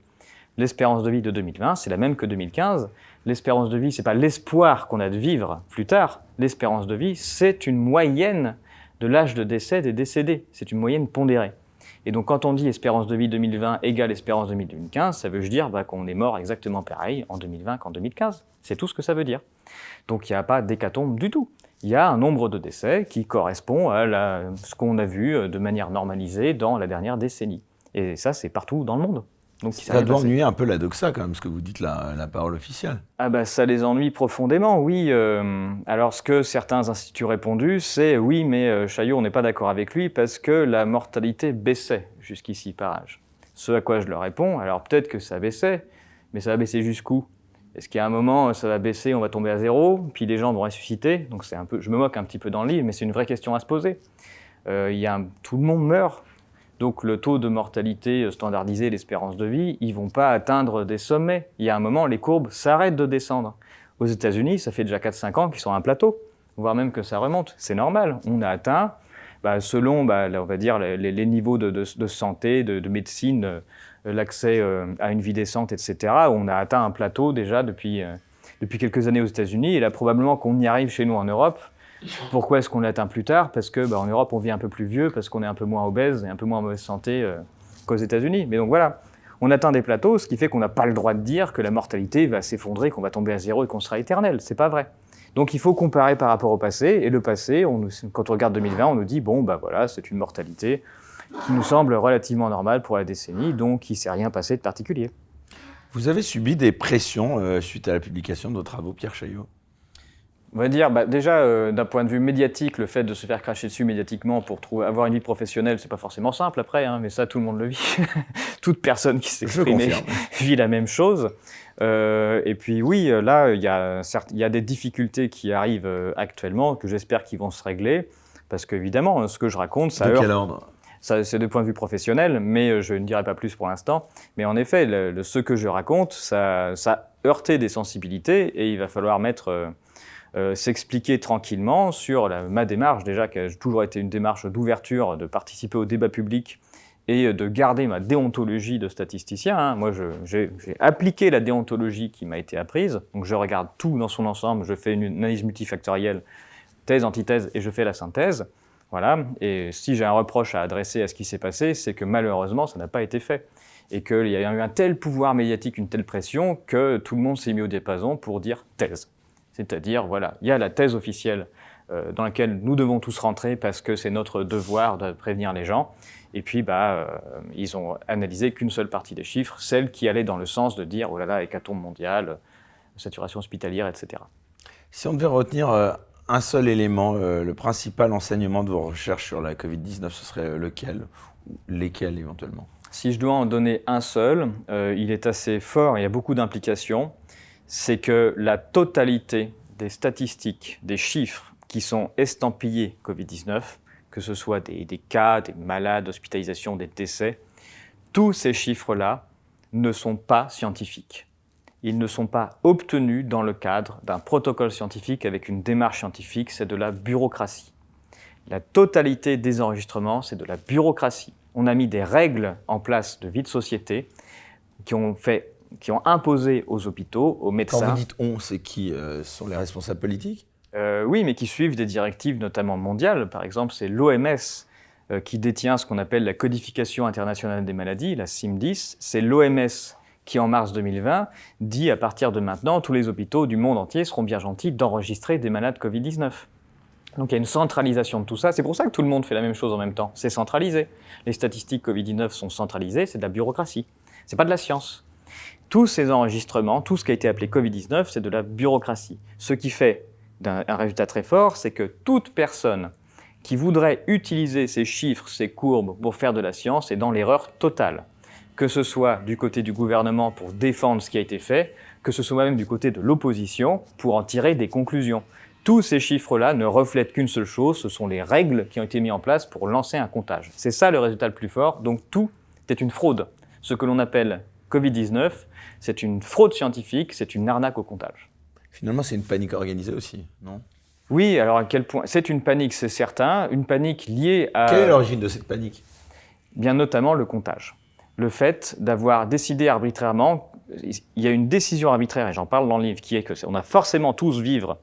L'espérance de vie de 2020, c'est la même que 2015. L'espérance de vie, ce n'est pas l'espoir qu'on a de vivre plus tard. L'espérance de vie, c'est une moyenne de l'âge de décès des décédés. C'est une moyenne pondérée. Et donc quand on dit espérance de vie 2020 égale espérance de vie 2015, ça veut dire qu'on est mort exactement pareil en 2020 qu'en 2015. C'est tout ce que ça veut dire. Donc il n'y a pas d'hécatombe du tout. Il y a un nombre de décès qui correspond à ce qu'on a vu de manière normalisée dans la dernière décennie. Et ça, c'est partout dans le monde. Donc, ça doit ennuyer un peu la doxa quand même, ce que vous dites la parole officielle. Ça les ennuie profondément, oui. Alors ce que certains instituts ont répondu, c'est oui, mais Chaillot, on n'est pas d'accord avec lui parce que la mortalité baissait jusqu'ici par âge. Ce à quoi je leur réponds, alors peut-être que ça baissait, mais ça va baisser jusqu'où ? Est-ce qu'à un moment, ça va baisser, on va tomber à zéro, puis les gens vont ressusciter ? Donc je me moque un petit peu dans le livre, mais c'est une vraie question à se poser. Tout le monde meurt. Donc le taux de mortalité standardisé, l'espérance de vie, ils ne vont pas atteindre des sommets. Il y a un moment, les courbes s'arrêtent de descendre. Aux États-Unis, ça fait déjà 4-5 ans qu'ils sont à un plateau, voire même que ça remonte. C'est normal. On a atteint, selon on va dire, les niveaux de santé, de médecine, l'accès à une vie décente, etc. On a atteint un plateau déjà depuis quelques années aux États-Unis. Et là, probablement qu'on y arrive chez nous en Europe. Pourquoi est-ce qu'on l'atteint plus tard ? Parce que en Europe, on vit un peu plus vieux, parce qu'on est un peu moins obèse et un peu moins en mauvaise santé qu'aux États-Unis. Mais donc voilà, on atteint des plateaux, ce qui fait qu'on n'a pas le droit de dire que la mortalité va s'effondrer, qu'on va tomber à zéro et qu'on sera éternel. C'est pas vrai. Donc il faut comparer par rapport au passé. Et le passé, quand on regarde 2020, on nous dit voilà, c'est une mortalité qui nous semble relativement normale pour la décennie, donc il ne s'est rien passé de particulier. Vous avez subi des pressions suite à la publication de vos travaux, Pierre Chaillot ? On va dire, déjà, d'un point de vue médiatique, le fait de se faire cracher dessus médiatiquement pour avoir une vie professionnelle, c'est pas forcément simple après, mais ça, tout le monde le vit. Toute personne qui s'exprime vit la même chose. Et puis oui, là, il y a des difficultés qui arrivent actuellement, que j'espère qu'ils vont se régler, parce qu'évidemment, ce que je raconte, ça heurte. De quel ordre ? C'est de point de vue professionnel, mais je ne dirai pas plus pour l'instant. Mais en effet, ce que je raconte, ça heurtait des sensibilités, et il va falloir s'expliquer tranquillement sur ma démarche, déjà qui a toujours été une démarche d'ouverture, de participer au débat public et de garder ma déontologie de statisticien. Moi, j'ai appliqué la déontologie qui m'a été apprise, donc je regarde tout dans son ensemble, je fais une analyse multifactorielle, thèse, antithèse, et je fais la synthèse. Voilà. Et si j'ai un reproche à adresser à ce qui s'est passé, c'est que malheureusement, ça n'a pas été fait. Et qu'il y a eu un tel pouvoir médiatique, une telle pression, que tout le monde s'est mis au diapason pour dire thèse. C'est-à-dire, voilà, il y a la thèse officielle dans laquelle nous devons tous rentrer parce que c'est notre devoir de prévenir les gens. Et puis, ils ont analysé qu'une seule partie des chiffres, celle qui allait dans le sens de dire, oh là là, hécatombe mondiale, saturation hospitalière, etc. Si on devait retenir un seul élément, le principal enseignement de vos recherches sur la Covid-19, ce serait lequel ? Ou lesquels éventuellement ? Si je dois en donner un seul, il est assez fort, il y a beaucoup d'implications. C'est que la totalité des statistiques, des chiffres qui sont estampillés Covid-19, que ce soit des cas, des malades, hospitalisations, des décès, tous ces chiffres-là ne sont pas scientifiques. Ils ne sont pas obtenus dans le cadre d'un protocole scientifique avec une démarche scientifique, c'est de la bureaucratie. La totalité des enregistrements, c'est de la bureaucratie. On a mis des règles en place de vie de société qui ont imposé aux hôpitaux, aux médecins... Quand vous dites « on », c'est qui sont les responsables politiques ? Oui, mais qui suivent des directives notamment mondiales. Par exemple, c'est l'OMS qui détient ce qu'on appelle la codification internationale des maladies, la CIM-10. C'est l'OMS qui, en mars 2020, dit à partir de maintenant, tous les hôpitaux du monde entier seront bien gentils d'enregistrer des malades Covid-19. Donc il y a une centralisation de tout ça. C'est pour ça que tout le monde fait la même chose en même temps. C'est centralisé. Les statistiques Covid-19 sont centralisées, c'est de la bureaucratie. C'est pas de la science. Tous ces enregistrements, tout ce qui a été appelé Covid-19, c'est de la bureaucratie. Ce qui fait un résultat très fort, c'est que toute personne qui voudrait utiliser ces chiffres, ces courbes pour faire de la science est dans l'erreur totale. Que ce soit du côté du gouvernement pour défendre ce qui a été fait, que ce soit même du côté de l'opposition pour en tirer des conclusions. Tous ces chiffres-là ne reflètent qu'une seule chose, ce sont les règles qui ont été mises en place pour lancer un comptage. C'est ça le résultat le plus fort, donc tout est une fraude. Ce que l'on appelle Covid-19, c'est une fraude scientifique, c'est une arnaque au comptage. Finalement, c'est une panique organisée aussi, non ? Oui, alors à quel point ? C'est une panique, c'est certain, une panique liée à... Quelle est l'origine de cette panique ? Bien notamment le comptage. Le fait d'avoir décidé arbitrairement, il y a une décision arbitraire, et j'en parle dans le livre, qui est qu'on a forcément tous vivre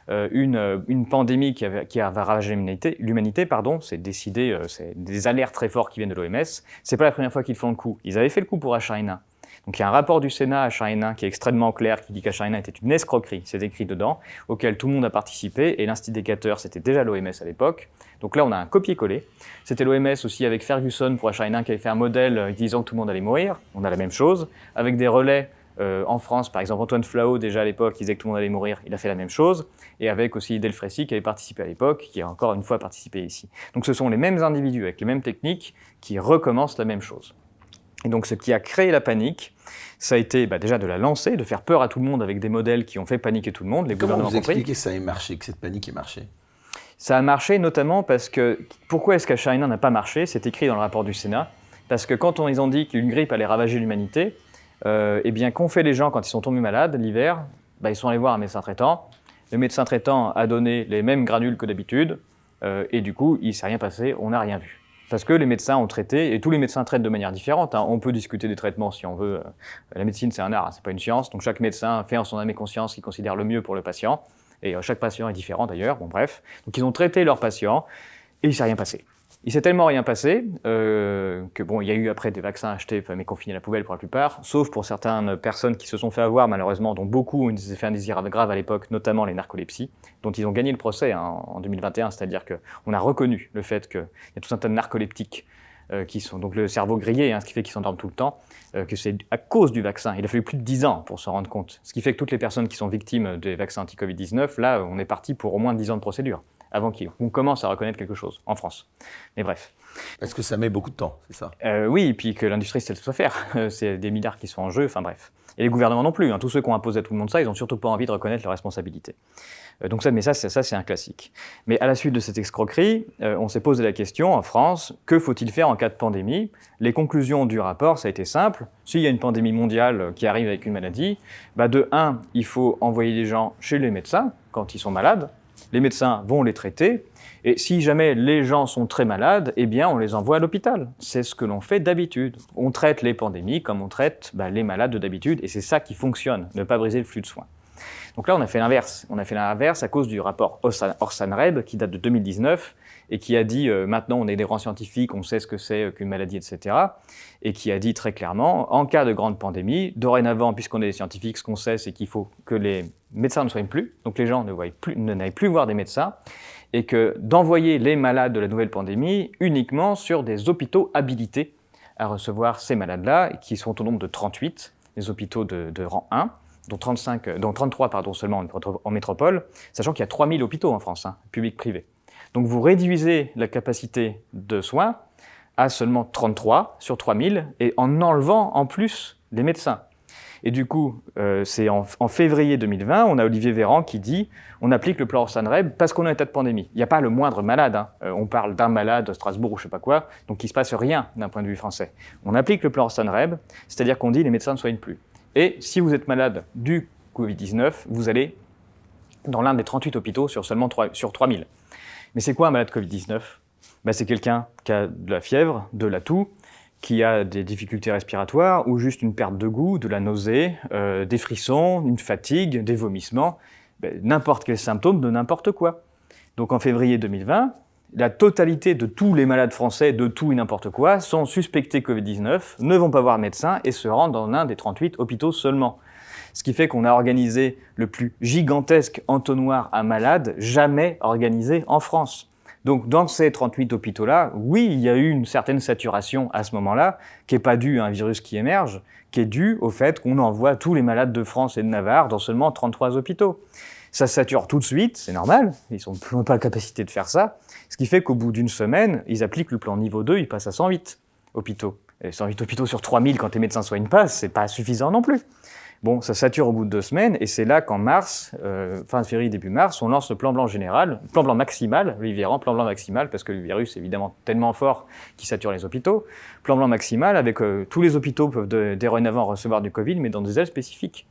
une pandémie qui va ravager l'humanité, c'est décidé, c'est des alertes très fortes qui viennent de l'OMS. C'est pas la première fois qu'ils font le coup. Ils avaient fait le coup pour H1N1. Donc il y a un rapport du Sénat à H1N1 qui est extrêmement clair, qui dit qu'H1N1 était une escroquerie, c'est écrit dedans, auquel tout le monde a participé, et l'instigateur, c'était déjà l'OMS à l'époque. Donc là, on a un copier-coller. C'était l'OMS aussi avec Ferguson pour H1N1 qui avait fait un modèle disant que tout le monde allait mourir. On a la même chose, avec des relais en France, par exemple Antoine Flahault, déjà à l'époque, il disait que tout le monde allait mourir, il a fait la même chose, et avec aussi Delfrécy qui avait participé à l'époque, qui a encore une fois participé ici. Donc ce sont les mêmes individus avec les mêmes techniques qui recommencent la même chose. Et donc ce qui a créé la panique, ça a été déjà de la lancer, de faire peur à tout le monde avec des modèles qui ont fait paniquer tout le monde, les gouvernements compris. Comment vous expliquez que ça ait marché, que cette panique ait marché ? Ça a marché notamment parce que, pourquoi est-ce qu'H1N1 n'a pas marché ? C'est écrit dans le rapport du Sénat, parce que quand ils ont dit qu'une grippe allait ravager l'humanité, qu'ont fait les gens quand ils sont tombés malades l'hiver ? Ils sont allés voir un médecin traitant, le médecin traitant a donné les mêmes granules que d'habitude, et du coup il ne s'est rien passé, on n'a rien vu. Parce que les médecins ont traité, et tous les médecins traitent de manière différente. On peut discuter des traitements si on veut. La médecine, c'est un art, c'est pas une science. Donc chaque médecin fait en son âme et conscience ce qu'il considère le mieux pour le patient. Et chaque patient est différent d'ailleurs. Bon bref. Donc ils ont traité leurs patients, et il ne s'est rien passé. Il s'est tellement rien passé il y a eu après des vaccins achetés, mais confinés à la poubelle pour la plupart, sauf pour certaines personnes qui se sont fait avoir malheureusement, dont beaucoup ont eu des effets indésirables graves à l'époque, notamment les narcolepsies, dont ils ont gagné le procès en 2021, c'est-à-dire qu'on a reconnu le fait qu'il y a tout un tas de narcoleptiques qui sont donc le cerveau grillé, ce qui fait qu'ils s'endorment tout le temps, que c'est à cause du vaccin. Il a fallu plus de 10 ans pour s'en rendre compte. Ce qui fait que toutes les personnes qui sont victimes des vaccins anti-Covid-19, là, on est parti pour au moins 10 ans de procédure, avant qu'on commence à reconnaître quelque chose, en France. Mais bref. Parce que ça met beaucoup de temps, c'est ça ? Oui, et puis que l'industrie sait le faire. C'est des milliards qui sont en jeu, enfin bref. Et les gouvernements non plus. Tous ceux qui ont imposé à tout le monde ça, ils n'ont surtout pas envie de reconnaître leurs responsabilités. Ça, c'est un classique. Mais à la suite de cette escroquerie, on s'est posé la question, en France, que faut-il faire en cas de pandémie ? Les conclusions du rapport, ça a été simple. S'il y a une pandémie mondiale qui arrive avec une maladie, de un, il faut envoyer les gens chez les médecins quand ils sont malades. Les médecins vont les traiter, et si jamais les gens sont très malades, on les envoie à l'hôpital. C'est ce que l'on fait d'habitude. On traite les pandémies comme on traite les malades de d'habitude, et c'est ça qui fonctionne, ne pas briser le flux de soins. Donc là, on a fait l'inverse. On a fait l'inverse à cause du rapport Orsan-Reb, qui date de 2019, et qui a dit, maintenant on est des grands scientifiques, on sait ce que c'est qu'une maladie, etc., et qui a dit très clairement, en cas de grande pandémie, dorénavant, puisqu'on est des scientifiques, ce qu'on sait, c'est qu'il faut que les médecins ne soignent plus, donc les gens n'aillent plus voir des médecins, et que d'envoyer les malades de la nouvelle pandémie uniquement sur des hôpitaux habilités à recevoir ces malades-là, qui sont au nombre de 38, les hôpitaux de rang 1, dont 33 seulement en métropole, sachant qu'il y a 3000 hôpitaux en France, publics-privés. Donc vous réduisez la capacité de soins à seulement 33 sur 3000, et en enlevant en plus les médecins. Et du coup, c'est en février 2020, on a Olivier Véran qui dit « on applique le plan Orsan-Reb parce qu'on est en état de pandémie ». Il n'y a pas le moindre malade, on parle d'un malade de Strasbourg ou je ne sais pas quoi, donc il ne se passe rien d'un point de vue français. On applique le plan Orsan-Reb, c'est-à-dire qu'on dit « les médecins ne soignent plus ». Et si vous êtes malade du Covid-19, vous allez dans l'un des 38 hôpitaux sur 3000. Mais c'est quoi un malade Covid-19 ? C'est quelqu'un qui a de la fièvre, de la toux, qui a des difficultés respiratoires ou juste une perte de goût, de la nausée, des frissons, une fatigue, des vomissements, n'importe quel symptôme de n'importe quoi. Donc en février 2020, la totalité de tous les malades français de tout et n'importe quoi sont suspectés Covid-19, ne vont pas voir médecin et se rendent dans l'un des 38 hôpitaux seulement. Ce qui fait qu'on a organisé le plus gigantesque entonnoir à malades jamais organisé en France. Donc dans ces 38 hôpitaux-là, oui, il y a eu une certaine saturation à ce moment-là, qui n'est pas due à un virus qui émerge, qui est due au fait qu'on envoie tous les malades de France et de Navarre dans seulement 33 hôpitaux. Ça sature tout de suite, c'est normal, ils n'ont pas la capacité de faire ça. Ce qui fait qu'au bout d'une semaine, ils appliquent le plan niveau 2, ils passent à 108 hôpitaux. Et 108 hôpitaux sur 3000, quand les médecins ne soignent pas, c'est pas suffisant non plus. Bon, ça sature au bout de 2 semaines, et c'est là qu'en mars, fin février, début mars, on lance le plan blanc général, plan blanc maximal, Olivier Véran, plan blanc maximal, parce que le virus est évidemment tellement fort qu'il sature les hôpitaux. Plan blanc maximal, avec tous les hôpitaux peuvent dorénavant recevoir du Covid, mais dans des ailes spécifiques.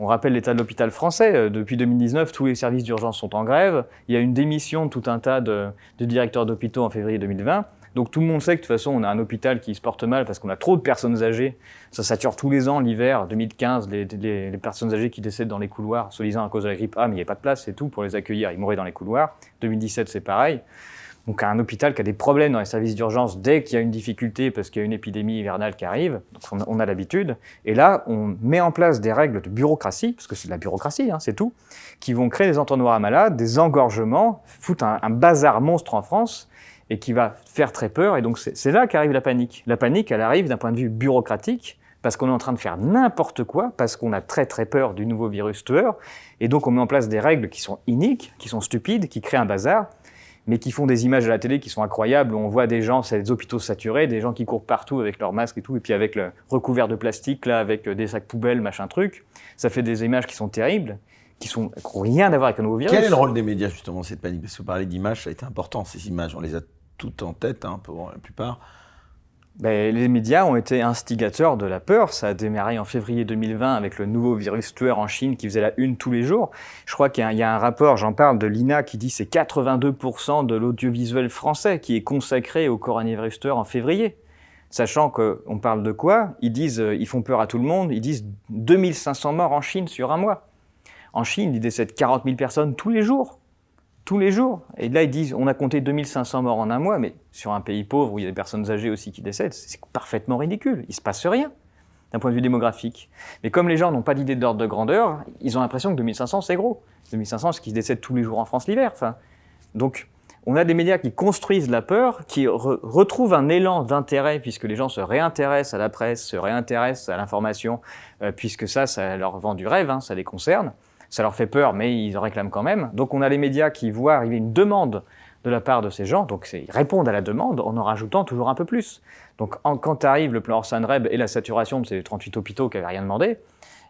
On rappelle l'état de l'hôpital français. Depuis 2019, tous les services d'urgence sont en grève. Il y a une démission de tout un tas de directeurs d'hôpitaux en février 2020. Donc tout le monde sait que de toute façon, on a un hôpital qui se porte mal parce qu'on a trop de personnes âgées. Ça sature tous les ans, l'hiver 2015, les personnes âgées qui décèdent dans les couloirs, soi-disant à cause de la grippe A, mais il n'y a pas de place, c'est tout, pour les accueillir, ils mouraient dans les couloirs. 2017, c'est pareil. Donc un hôpital qui a des problèmes dans les services d'urgence dès qu'il y a une difficulté parce qu'il y a une épidémie hivernale qui arrive, donc on a l'habitude. Et là, on met en place des règles de bureaucratie, parce que c'est de la bureaucratie, c'est tout, qui vont créer des entonnoirs à malades, des engorgements, foutre un bazar monstre en France, et qui va faire très peur. Et donc c'est là qu'arrive la panique. La panique, elle arrive d'un point de vue bureaucratique, parce qu'on est en train de faire n'importe quoi, parce qu'on a très très peur du nouveau virus tueur, et donc on met en place des règles qui sont iniques, qui sont stupides, qui créent un bazar, mais qui font des images à la télé qui sont incroyables, où on voit des gens, c'est des hôpitaux saturés, des gens qui courent partout avec leurs masques et tout, et puis avec le recouvert de plastique, là, avec des sacs poubelles, machin truc. Ça fait des images qui sont terribles, qui n'ont rien à voir avec un nouveau virus. Quel est le rôle des médias, justement, dans cette panique? Parce que vous parlez d'images, ça a été important, ces images, on les a toutes en tête, pour la plupart. Les médias ont été instigateurs de la peur. Ça a démarré en février 2020 avec le nouveau virus tueur en Chine qui faisait la une tous les jours. Je crois qu'il y a un rapport, j'en parle, de l'INA qui dit que c'est 82% de l'audiovisuel français qui est consacré au coronavirus tueur en février. Sachant qu'on parle de quoi? Ils font peur à tout le monde, ils disent 2500 morts en Chine sur un mois. En Chine, ils décèdent 40 000 personnes tous les jours. Tous les jours. Et là, ils disent, on a compté 2500 morts en un mois, mais sur un pays pauvre où il y a des personnes âgées aussi qui décèdent, c'est parfaitement ridicule. Il ne se passe rien d'un point de vue démographique. Mais comme les gens n'ont pas d'idée d'ordre de grandeur, ils ont l'impression que 2500, c'est gros. 2500, c'est ce qui se décède tous les jours en France l'hiver. Donc, on a des médias qui construisent la peur, qui retrouvent un élan d'intérêt, puisque les gens se réintéressent à la presse, se réintéressent à l'information, puisque ça leur vend du rêve, ça les concerne. Ça leur fait peur, mais ils en réclament quand même. Donc on a les médias qui voient arriver une demande de la part de ces gens, donc ils répondent à la demande en rajoutant toujours un peu plus. Donc quand arrive le plan Orsan-Reb et la saturation de ces 38 hôpitaux qui n'avaient rien demandé,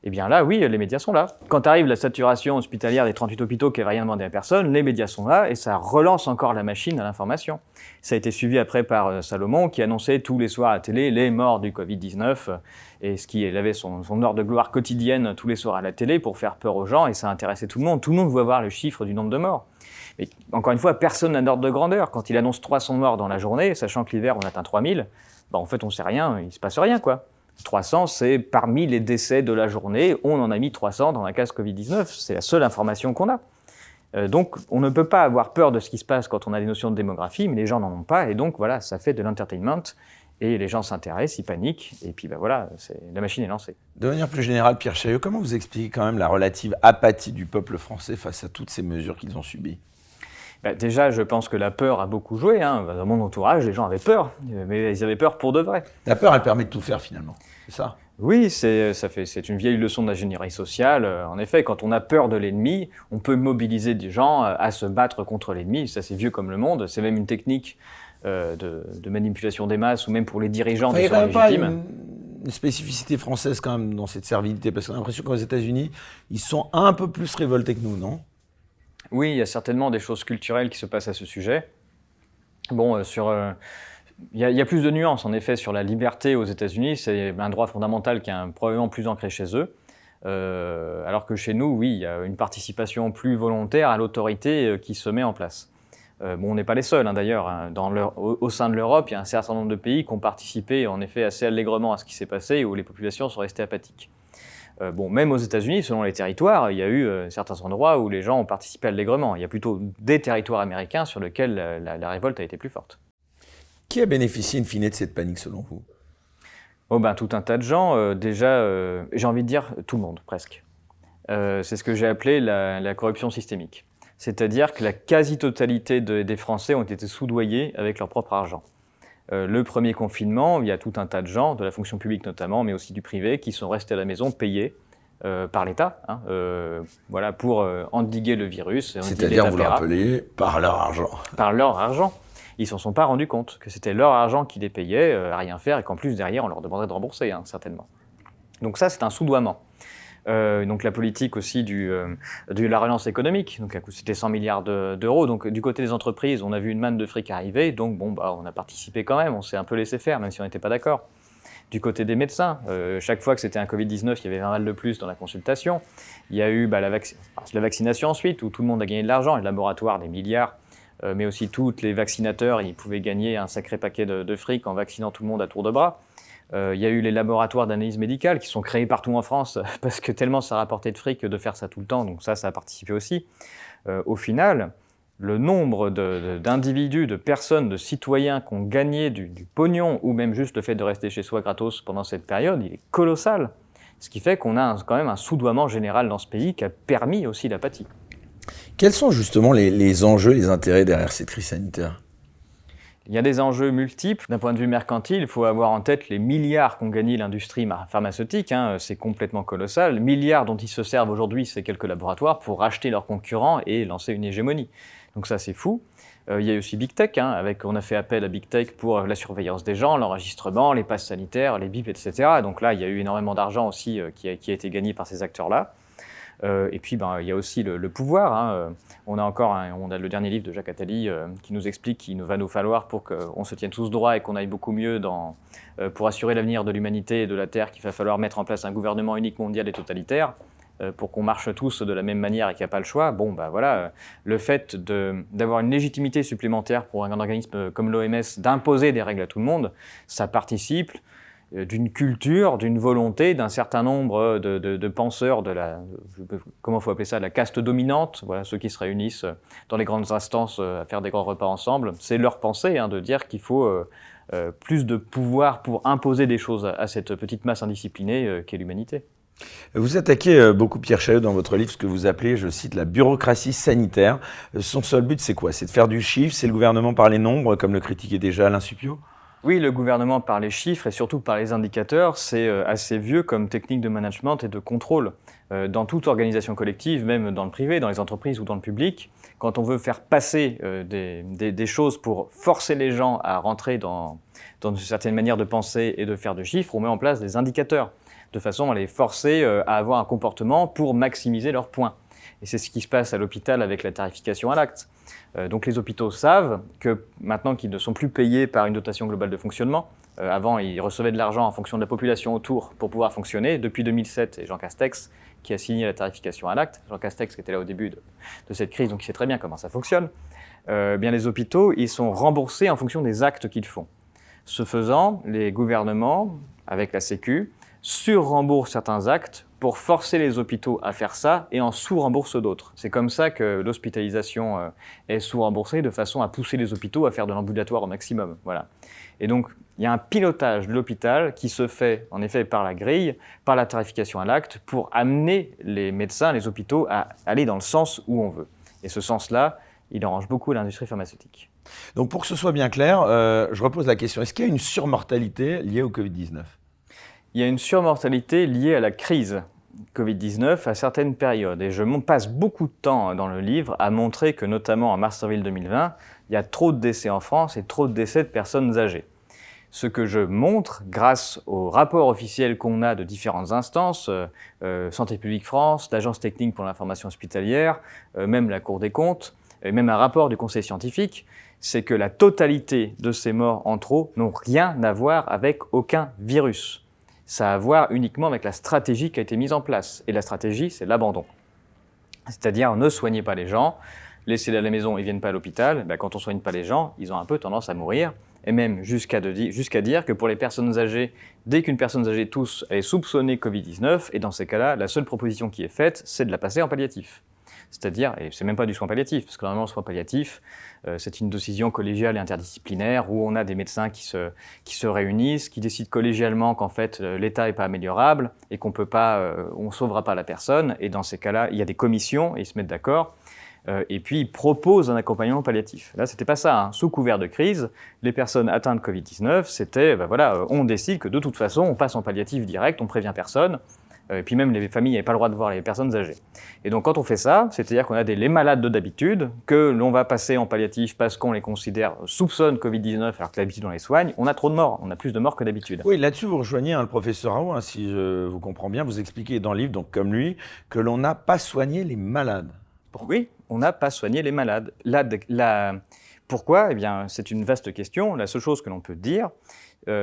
eh bien là, oui, les médias sont là. Quand arrive la saturation hospitalière des 38 hôpitaux qui n'avaient rien demandé à personne, les médias sont là et ça relance encore la machine à l'information. Ça a été suivi après par Salomon qui annonçait tous les soirs à la télé les morts du Covid-19 et il avait son heure de gloire quotidienne tous les soirs à la télé pour faire peur aux gens et ça intéressait tout le monde. Tout le monde voulait voir le chiffre du nombre de morts. Mais encore une fois, personne n'a d'ordre de grandeur. Quand il annonce 300 morts dans la journée, sachant que l'hiver on atteint 3000, en fait on ne sait rien, il ne se passe rien quoi. 300, c'est parmi les décès de la journée, on en a mis 300 dans la case Covid-19, c'est la seule information qu'on a. Donc on ne peut pas avoir peur de ce qui se passe quand on a des notions de démographie, mais les gens n'en ont pas, et donc voilà, ça fait de l'entertainment, et les gens s'intéressent, ils paniquent, et puis voilà, la machine est lancée. De manière plus générale, Pierre Chaillot, comment vous expliquez quand même la relative apathie du peuple français face à toutes ces mesures qu'ils ont subies? Déjà, je pense que la peur a beaucoup joué. Dans mon entourage, les gens avaient peur, mais ils avaient peur pour de vrai. La peur, elle permet de tout faire finalement, c'est ça? Oui, c'est une vieille leçon d'ingénierie sociale. En effet, quand on a peur de l'ennemi, on peut mobiliser des gens à se battre contre l'ennemi. Ça, c'est vieux comme le monde. C'est même une technique de manipulation des masses, ou même pour les dirigeants qui sont légitimes. Il y a quand même pas une spécificité française quand même dans cette servilité, parce qu'on a l'impression qu'aux États-Unis, ils sont un peu plus révoltés que nous, non? Oui, il y a certainement des choses culturelles qui se passent à ce sujet. Bon, il y a plus de nuances, en effet, sur la liberté aux États-Unis. C'est un droit fondamental qui est probablement plus ancré chez eux. Alors que chez nous, oui, il y a une participation plus volontaire à l'autorité qui se met en place. On n'est pas les seuls, d'ailleurs. Au sein de l'Europe, il y a un certain nombre de pays qui ont participé, en effet, assez allègrement à ce qui s'est passé, où les populations sont restées apathiques. Même aux États-Unis, selon les territoires, il y a eu certains endroits où les gens ont participé allègrement. Il y a plutôt des territoires américains sur lesquels la révolte a été plus forte. Qui a bénéficié in fine de cette panique selon vous? Tout un tas de gens. J'ai envie de dire tout le monde, presque. C'est ce que j'ai appelé la corruption systémique. C'est-à-dire que la quasi-totalité des Français ont été soudoyés avec leur propre argent. Le premier confinement, il y a tout un tas de gens, de la fonction publique notamment, mais aussi du privé, qui sont restés à la maison payés par l'État, voilà, pour endiguer le virus. C'est-à-dire, vous le rappelez, par leur argent. Par leur argent. Ils ne s'en sont pas rendus compte que c'était leur argent qui les payait à rien faire et qu'en plus, derrière, on leur demanderait de rembourser, certainement. Donc ça, c'est un soudoiement. Donc la politique aussi de la relance économique, donc c'était 100 milliards d'euros. Donc du côté des entreprises, on a vu une manne de fric arriver, donc on a participé quand même, on s'est un peu laissé faire, même si on n'était pas d'accord. Du côté des médecins, chaque fois que c'était un Covid-19, il y avait un mal de plus dans la consultation. Il y a eu la vaccination ensuite, où tout le monde a gagné de l'argent, les laboratoires, des milliards, mais aussi tous les vaccinateurs, ils pouvaient gagner un sacré paquet de fric en vaccinant tout le monde à tour de bras. Il y a eu les laboratoires d'analyse médicale qui sont créés partout en France parce que tellement ça rapportait de fric de faire ça tout le temps, donc ça a participé aussi. Au final, le nombre d'individus, de personnes, de citoyens qui ont gagné du pognon ou même juste le fait de rester chez soi gratos pendant cette période, il est colossal. Ce qui fait qu'on a quand même un soudoiement général dans ce pays qui a permis aussi l'apathie. Quels sont justement les enjeux, les intérêts derrière cette crise sanitaire ? Il y a des enjeux multiples. D'un point de vue mercantile, il faut avoir en tête les milliards qu'ont gagné l'industrie pharmaceutique. C'est complètement colossal. Les milliards dont ils se servent aujourd'hui, c'est quelques laboratoires pour racheter leurs concurrents et lancer une hégémonie. Donc ça, c'est fou. Il y a aussi Big Tech. On a fait appel à Big Tech pour la surveillance des gens, l'enregistrement, les passes sanitaires, les bips, etc. Donc là, il y a eu énormément d'argent aussi qui a été gagné par ces acteurs-là. Et puis, il y a aussi le pouvoir. On a le dernier livre de Jacques Attali qui nous explique qu'il va nous falloir pour qu'on se tienne tous droit et qu'on aille beaucoup mieux pour assurer l'avenir de l'humanité et de la Terre, qu'il va falloir mettre en place un gouvernement unique mondial et totalitaire pour qu'on marche tous de la même manière et qu'il n'y a pas le choix. Le fait d'avoir une légitimité supplémentaire pour un organisme comme l'OMS d'imposer des règles à tout le monde, ça participe d'une culture, d'une volonté d'un certain nombre de penseurs comment faut appeler ça, la caste dominante, voilà, ceux qui se réunissent dans les grandes instances à faire des grands repas ensemble. C'est leur pensée de dire qu'il faut plus de pouvoir pour imposer des choses à cette petite masse indisciplinée qu'est l'humanité. Vous attaquez beaucoup, Pierre Chaillot, dans votre livre, ce que vous appelez, je cite, la bureaucratie sanitaire. Son seul but, c'est quoi ? C'est de faire du chiffre, c'est le gouvernement par les nombres, comme le critiquait déjà Alain Supiot ? Oui, le gouvernement par les chiffres et surtout par les indicateurs, c'est assez vieux comme technique de management et de contrôle. Dans toute organisation collective, même dans le privé, dans les entreprises ou dans le public, quand on veut faire passer des choses pour forcer les gens à rentrer dans une certaine manière de penser et de faire de chiffres, on met en place des indicateurs, de façon à les forcer à avoir un comportement pour maximiser leurs points. Et c'est ce qui se passe à l'hôpital avec la tarification à l'acte. Donc les hôpitaux savent que maintenant qu'ils ne sont plus payés par une dotation globale de fonctionnement, avant ils recevaient de l'argent en fonction de la population autour pour pouvoir fonctionner. Depuis 2007, c'est Jean Castex qui a signé la tarification à l'acte. Jean Castex qui était là au début de cette crise, donc il sait très bien comment ça fonctionne. Les hôpitaux, ils sont remboursés en fonction des actes qu'ils font. Ce faisant, les gouvernements, avec la Sécu, sur-remboursent certains actes pour forcer les hôpitaux à faire ça et en sous-remboursent d'autres. C'est comme ça que l'hospitalisation est sous-remboursée, de façon à pousser les hôpitaux à faire de l'ambulatoire au maximum. Voilà. Et donc, il y a un pilotage de l'hôpital qui se fait, en effet, par la grille, par la tarification à l'acte, pour amener les médecins, les hôpitaux à aller dans le sens où on veut. Et ce sens-là, il arrange beaucoup l'industrie pharmaceutique. Donc, pour que ce soit bien clair, je repose la question. Est-ce qu'il y a une surmortalité liée au Covid-19 ? Il y a une surmortalité liée à la crise Covid-19 à certaines périodes. Et je passe beaucoup de temps dans le livre à montrer que, notamment en mars-avril 2020, il y a trop de décès en France et trop de décès de personnes âgées. Ce que je montre, grâce aux rapports officiels qu'on a de différentes instances, Santé publique France, l'Agence technique pour l'information hospitalière, même la Cour des comptes, et même un rapport du Conseil scientifique, c'est que la totalité de ces morts en trop n'ont rien à voir avec aucun virus. Ça a à voir uniquement avec la stratégie qui a été mise en place. Et la stratégie, c'est l'abandon. C'est-à-dire, ne soignez pas les gens, laissez-les à la maison, ils ne viennent pas à l'hôpital. Quand on ne soigne pas les gens, ils ont un peu tendance à mourir. Et même jusqu'à dire que pour les personnes âgées, dès qu'une personne âgée tousse, elle est soupçonnée Covid-19. Et dans ces cas-là, la seule proposition qui est faite, c'est de la passer en palliatif. C'est-à-dire, et c'est même pas du soin palliatif, parce que normalement le soin palliatif, c'est une décision collégiale et interdisciplinaire où on a des médecins qui se réunissent, qui décident collégialement qu'en fait l'état n'est pas améliorable et qu'on peut pas, on sauvera pas la personne. Et dans ces cas-là, il y a des commissions et ils se mettent d'accord. Et puis ils proposent un accompagnement palliatif. Là, c'était pas ça. Sous couvert de crise, les personnes atteintes de Covid-19, c'était, on décide que de toute façon, on passe en palliatif direct, on prévient personne. Et puis même les familles n'avaient pas le droit de voir les personnes âgées. Et donc quand on fait ça, c'est-à-dire qu'on a les malades d'habitude, que l'on va passer en palliatif parce qu'on les considère soupçonne Covid-19 alors que d'habitude on les soigne, on a trop de morts, on a plus de morts que d'habitude. Oui, là-dessus vous rejoignez le professeur Raoult, si je vous comprends bien, vous expliquez dans le livre, donc comme lui, que l'on n'a pas soigné les malades. Pourquoi ? Oui, on n'a pas soigné les malades. Pourquoi ? Eh bien, c'est une vaste question. La seule chose que l'on peut dire,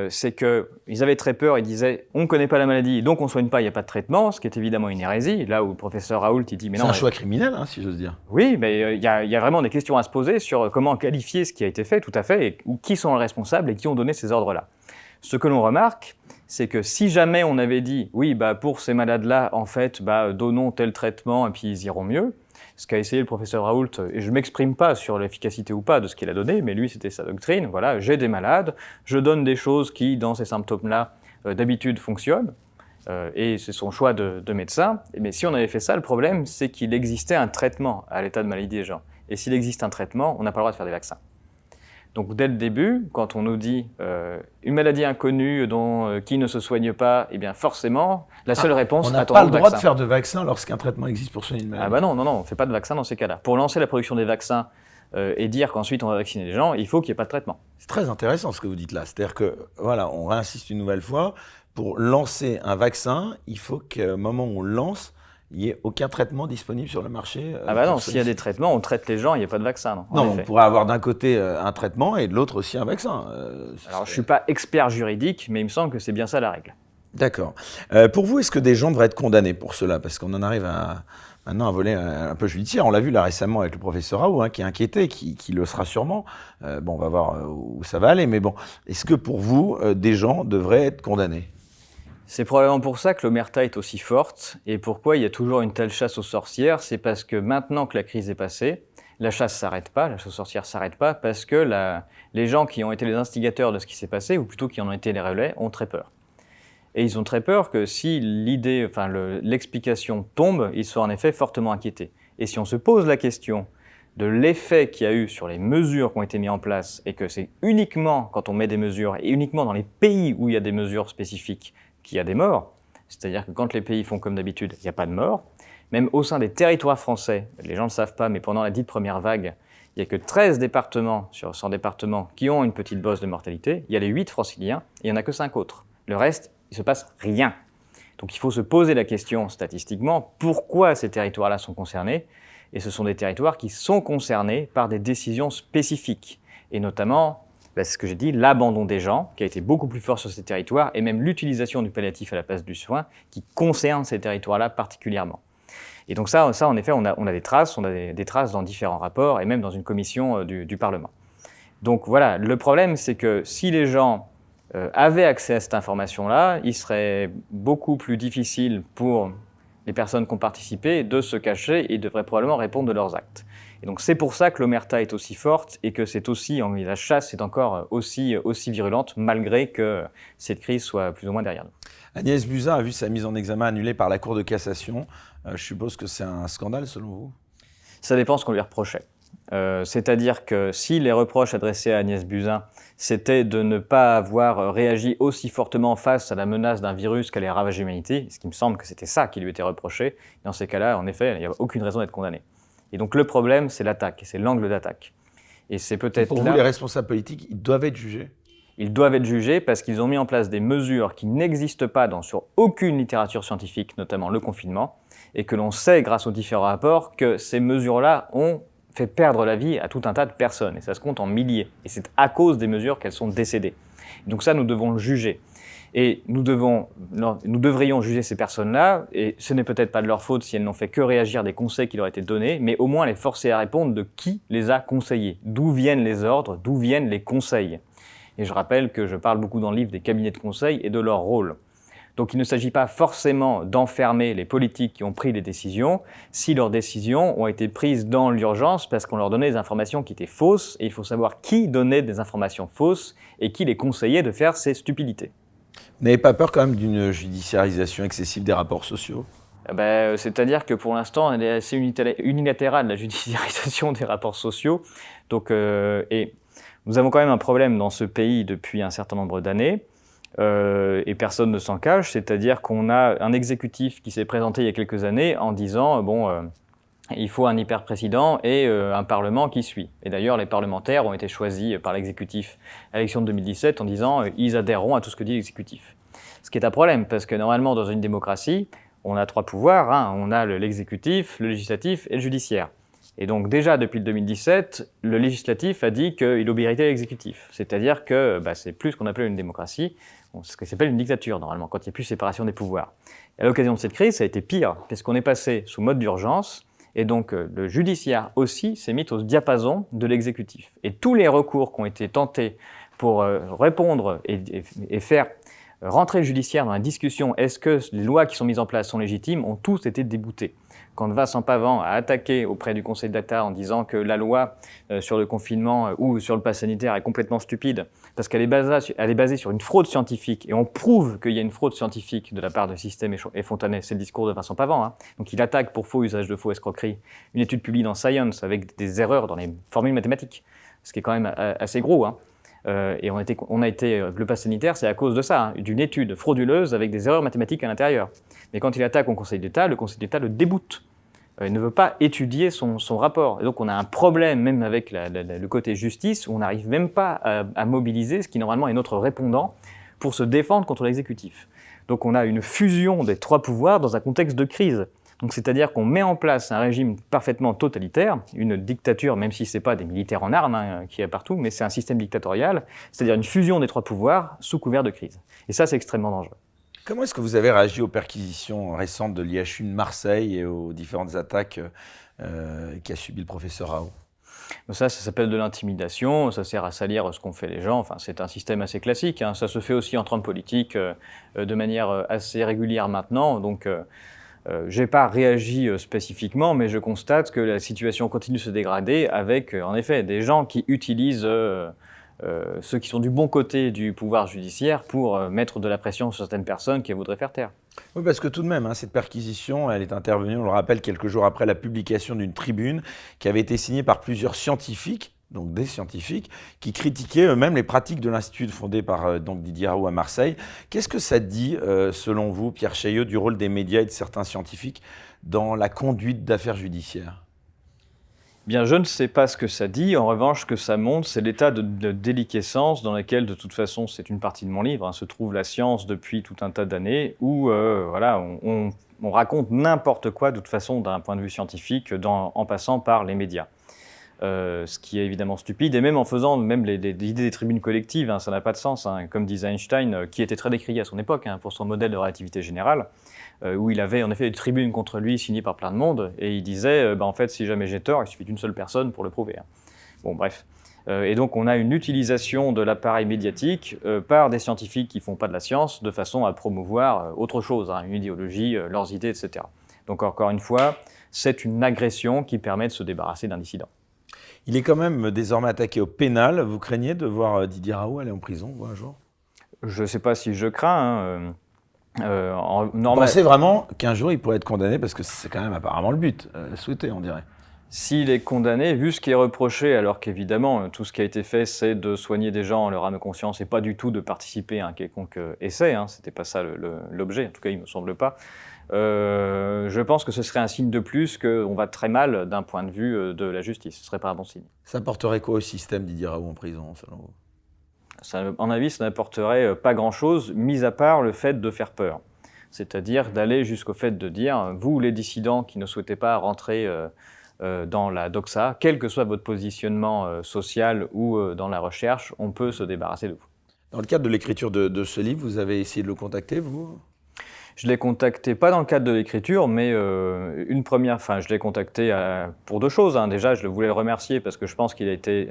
c'est qu'ils avaient très peur, ils disaient « on ne connaît pas la maladie, donc on ne soigne pas, il n'y a pas de traitement », ce qui est évidemment une hérésie, là où le professeur Raoult il dit « mais non… » C'est un choix criminel, si j'ose dire. Oui, mais il y a vraiment des questions à se poser sur comment qualifier ce qui a été fait, tout à fait, ou qui sont les responsables et qui ont donné ces ordres-là. Ce que l'on remarque, c'est que si jamais on avait dit « oui, pour ces malades-là, en fait, donnons tel traitement et puis ils iront mieux », ce qu'a essayé le professeur Raoult, et je ne m'exprime pas sur l'efficacité ou pas de ce qu'il a donné, mais lui, c'était sa doctrine. Voilà, j'ai des malades, je donne des choses qui, dans ces symptômes-là, d'habitude fonctionnent, et c'est son choix de médecin. Mais si on avait fait ça, le problème, c'est qu'il existait un traitement à l'état de maladie des gens. Et s'il existe un traitement, on n'a pas le droit de faire des vaccins. Donc dès le début, quand on nous dit une maladie inconnue qui ne se soigne pas, eh bien forcément, la seule réponse… On n'a pas le droit de faire de vaccin lorsqu'un traitement existe pour soigner une maladie. Ah non, on ne fait pas de vaccin dans ces cas-là. Pour lancer la production des vaccins et dire qu'ensuite on va vacciner les gens, il faut qu'il n'y ait pas de traitement. C'est très intéressant ce que vous dites là. C'est-à-dire que, voilà, on réinsiste une nouvelle fois, pour lancer un vaccin, il faut qu'au moment où on le lance, il n'y ait aucun traitement disponible sur le marché. Non, s'il y a des traitements, on traite les gens, il n'y a pas de vaccin. Non, on pourrait avoir d'un côté un traitement et de l'autre aussi un vaccin. Alors, je ne suis pas expert juridique, mais il me semble que c'est bien ça la règle. D'accord. Pour vous, est-ce que des gens devraient être condamnés pour cela ? Parce qu'on en arrive maintenant à un volet un peu judiciaire. On l'a vu là récemment avec le professeur Raoult, qui est inquiété, qui le sera sûrement. On va voir où ça va aller. Mais bon, est-ce que pour vous, des gens devraient être condamnés ? C'est probablement pour ça que l'omerta est aussi forte. Et pourquoi il y a toujours une telle chasse aux sorcières ? C'est parce que maintenant que la crise est passée, la chasse ne s'arrête pas, la chasse aux sorcières ne s'arrête pas, parce que les gens qui ont été les instigateurs de ce qui s'est passé, ou plutôt qui en ont été les relais, ont très peur. Et ils ont très peur que si l'explication tombe, ils soient en effet fortement inquiétés. Et si on se pose la question de l'effet qu'il y a eu sur les mesures qui ont été mises en place, et que c'est uniquement quand on met des mesures, et uniquement dans les pays où il y a des mesures spécifiques, qu'il y a des morts, c'est-à-dire que quand les pays font comme d'habitude, il n'y a pas de morts. Même au sein des territoires français, les gens ne le savent pas, mais pendant la dite première vague, il n'y a que 13 départements sur 100 départements qui ont une petite bosse de mortalité. Il y a les 8 franciliens, et il n'y en a que 5 autres. Le reste, il ne se passe rien. Donc il faut se poser la question statistiquement, pourquoi ces territoires-là sont concernés ? Et ce sont des territoires qui sont concernés par des décisions spécifiques, et notamment… c'est ce que j'ai dit, l'abandon des gens, qui a été beaucoup plus fort sur ces territoires, et même l'utilisation du palliatif à la place du soin, qui concerne ces territoires-là particulièrement. Et donc ça en effet, on a des traces, des traces dans différents rapports, et même dans une commission du Parlement. Donc voilà, le problème, c'est que si les gens avaient accès à cette information-là, il serait beaucoup plus difficile pour les personnes qui ont participé de se cacher et devraient probablement répondre de leurs actes. Et donc c'est pour ça que l'omerta est aussi forte et que la chasse est encore aussi virulente malgré que cette crise soit plus ou moins derrière nous. Agnès Buzyn a vu sa mise en examen annulée par la Cour de cassation. Je suppose que c'est un scandale selon vous ? Ça dépend ce qu'on lui reprochait. C'est-à-dire que si les reproches adressés à Agnès Buzyn, c'était de ne pas avoir réagi aussi fortement face à la menace d'un virus qui allait ravager l'humanité, ce qui me semble que c'était ça qui lui était reproché, dans ces cas-là, en effet, il n'y a aucune raison d'être condamné. Et donc le problème, c'est l'attaque, c'est l'angle d'attaque. Et c'est peut-être pour vous, les responsables politiques, ils doivent être jugés ? Ils doivent être jugés parce qu'ils ont mis en place des mesures qui n'existent pas sur aucune littérature scientifique, notamment le confinement, et que l'on sait, grâce aux différents rapports, que ces mesures-là ont fait perdre la vie à tout un tas de personnes, et ça se compte en milliers. Et c'est à cause des mesures qu'elles sont décédées. Donc ça, nous devons le juger. Et nous devrions juger ces personnes-là, et ce n'est peut-être pas de leur faute si elles n'ont fait que réagir des conseils qui leur étaient donnés, mais au moins les forcer à répondre de qui les a conseillés, d'où viennent les ordres, d'où viennent les conseils. Et je rappelle que je parle beaucoup dans le livre des cabinets de conseil et de leur rôle. Donc il ne s'agit pas forcément d'enfermer les politiques qui ont pris les décisions si leurs décisions ont été prises dans l'urgence parce qu'on leur donnait des informations qui étaient fausses, et il faut savoir qui donnait des informations fausses et qui les conseillait de faire ces stupidités. Vous n'avez pas peur quand même d'une judiciarisation excessive des rapports sociaux ? C'est-à-dire que pour l'instant, elle est assez unilatérale, la judiciarisation des rapports sociaux. Donc, et nous avons quand même un problème dans ce pays depuis un certain nombre d'années. et personne ne s'en cache, c'est-à-dire qu'on a un exécutif qui s'est présenté il y a quelques années en disant il faut un hyper-président et un parlement qui suit. Et d'ailleurs, les parlementaires ont été choisis par l'exécutif à l'élection de 2017 en disant ils adhéreront à tout ce que dit l'exécutif. Ce qui est un problème, parce que normalement, dans une démocratie, on a 3 pouvoirs, hein. On a l'exécutif, le législatif et le judiciaire. Et donc déjà, depuis le 2017, le législatif a dit qu'il obéirait à l'exécutif. C'est-à-dire que c'est plus ce qu'on appelle une démocratie, ce qui s'appelle une dictature, normalement, quand il n'y a plus séparation des pouvoirs. Et à l'occasion de cette crise, ça a été pire, puisqu'on est passé sous mode d'urgence, et donc le judiciaire aussi s'est mis au diapason de l'exécutif. Et tous les recours qui ont été tentés pour répondre et faire rentrer le judiciaire dans la discussion, est-ce que les lois qui sont mises en place sont légitimes, ont tous été déboutés. Quand Vincent Pavant a attaqué auprès du Conseil d'État en disant que la loi sur le confinement ou sur le pass sanitaire est complètement stupide, parce qu'elle est basée sur une fraude scientifique, et on prouve qu'il y a une fraude scientifique de la part de Système et Fontanet, c'est le discours de Vincent Pavant, hein. Donc il attaque pour faux usage de faux escroquerie une étude publiée dans Science avec des erreurs dans les formules mathématiques, ce qui est quand même assez gros, hein. Et le pass sanitaire, c'est à cause de ça, hein, d'une étude frauduleuse avec des erreurs mathématiques à l'intérieur. Mais quand il attaque au Conseil d'État, le Conseil d'État le déboute. Il ne veut pas étudier son rapport. Et donc on a un problème même avec le côté justice, où on n'arrive même pas à mobiliser ce qui normalement est notre répondant pour se défendre contre l'exécutif. Donc on a une fusion des 3 pouvoirs dans un contexte de crise. Donc c'est-à-dire qu'on met en place un régime parfaitement totalitaire, une dictature, même si ce n'est pas des militaires en armes qui est partout, mais c'est un système dictatorial, c'est-à-dire une fusion des 3 pouvoirs sous couvert de crise. Et ça, c'est extrêmement dangereux. Comment est-ce que vous avez réagi aux perquisitions récentes de l'IHU de Marseille et aux différentes attaques qu'a subi le professeur Raoult? Ça s'appelle de l'intimidation, ça sert à salir ce qu'ont fait les gens. Enfin, c'est un système assez classique, hein. Ça se fait aussi en trame politique de manière assez régulière maintenant. Donc, je n'ai pas réagi spécifiquement, mais je constate que la situation continue de se dégrader avec, en effet, des gens qui utilisent ceux qui sont du bon côté du pouvoir judiciaire pour mettre de la pression sur certaines personnes qui voudraient faire taire. Oui, parce que tout de même, hein, cette perquisition, elle est intervenue, on le rappelle, quelques jours après la publication d'une tribune qui avait été signée par plusieurs scientifiques, donc des scientifiques, qui critiquaient eux-mêmes les pratiques de l'Institut fondé par Didier Raoult à Marseille. Qu'est-ce que ça dit, selon vous, Pierre Chailloux, du rôle des médias et de certains scientifiques dans la conduite d'affaires judiciaires ? Bien, je ne sais pas ce que ça dit. En revanche, ce que ça montre, c'est l'état de déliquescence dans lequel, de toute façon, c'est une partie de mon livre, hein, se trouve la science depuis tout un tas d'années, où on raconte n'importe quoi, de toute façon, d'un point de vue scientifique, en passant par les médias. Ce qui est évidemment stupide, et même en faisant l'idée des tribunes collectives, hein, ça n'a pas de sens, hein, comme disait Einstein, qui était très décrié à son époque pour son modèle de relativité générale, où il avait en effet des tribunes contre lui signées par plein de monde, et il disait en fait, si jamais j'ai tort, il suffit d'une seule personne pour le prouver. Hein. Bon, bref. Et donc on a une utilisation de l'appareil médiatique par des scientifiques qui ne font pas de la science, de façon à promouvoir autre chose, hein, une idéologie, leurs idées, etc. Donc encore une fois, c'est une agression qui permet de se débarrasser d'un dissident. Il est quand même désormais attaqué au pénal. Vous craignez de voir Didier Raoult aller en prison, vous, un jour ? Je ne sais pas si je crains. Vous pensez vraiment qu'un jour il pourrait être condamné, parce que c'est quand même apparemment le but, souhaité, on dirait. S'il est condamné, vu ce qui est reproché, alors qu'évidemment tout ce qui a été fait, c'est de soigner des gens en leur âme et conscience, et pas du tout de participer à un quelconque essai, hein, c'était pas ça l'objet, en tout cas il me semble pas. Je pense que ce serait un signe de plus qu'on va très mal d'un point de vue de la justice. Ce ne serait pas un bon signe. Ça apporterait quoi au système, Didier Raoult en prison, selon vous ? À mon avis, ça n'apporterait pas grand-chose, mis à part le fait de faire peur. C'est-à-dire d'aller jusqu'au fait de dire, vous les dissidents qui ne souhaitez pas rentrer dans la doxa, quel que soit votre positionnement social ou dans la recherche, on peut se débarrasser de vous. Dans le cadre de l'écriture de ce livre, vous avez essayé de le contacter, vous ? Je l'ai contacté, pas dans le cadre de l'écriture, mais je l'ai contacté pour 2 choses. Hein. Déjà, je voulais le remercier parce que je pense qu'il a été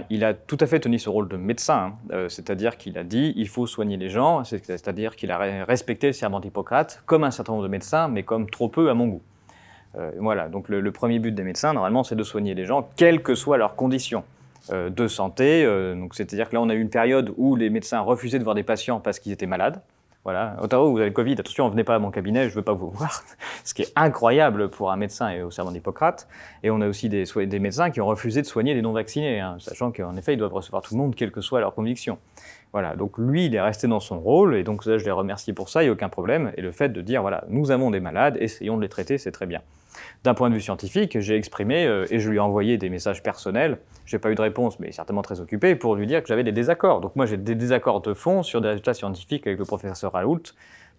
il a tout à fait tenu ce rôle de médecin, hein. C'est-à-dire qu'il a dit il faut soigner les gens, c'est-à-dire qu'il a respecté le serment d'Hippocrate comme un certain nombre de médecins, mais comme trop peu à mon goût. Voilà, donc le premier but des médecins, normalement, c'est de soigner les gens, quelles que soient leurs conditions de santé. Donc, c'est-à-dire que là, on a eu une période où les médecins refusaient de voir des patients parce qu'ils étaient malades. Voilà, au cas où vous avez le Covid, attention, venez pas à mon cabinet, je veux pas vous voir. Ce qui est incroyable pour un médecin et au serment d'Hippocrate. Et on a aussi des médecins qui ont refusé de soigner les non-vaccinés, hein, sachant qu'en effet, ils doivent recevoir tout le monde, quelle que soit leur conviction. Voilà, donc lui, il est resté dans son rôle, et donc ça, je l'ai remercié pour ça, il n'y a aucun problème. Et le fait de dire, voilà, nous avons des malades, essayons de les traiter, c'est très bien. D'un point de vue scientifique, j'ai exprimé, et je lui ai envoyé des messages personnels, je n'ai pas eu de réponse, mais certainement très occupé, pour lui dire que j'avais des désaccords. Donc moi, j'ai des désaccords de fond sur des résultats scientifiques avec le professeur Raoult.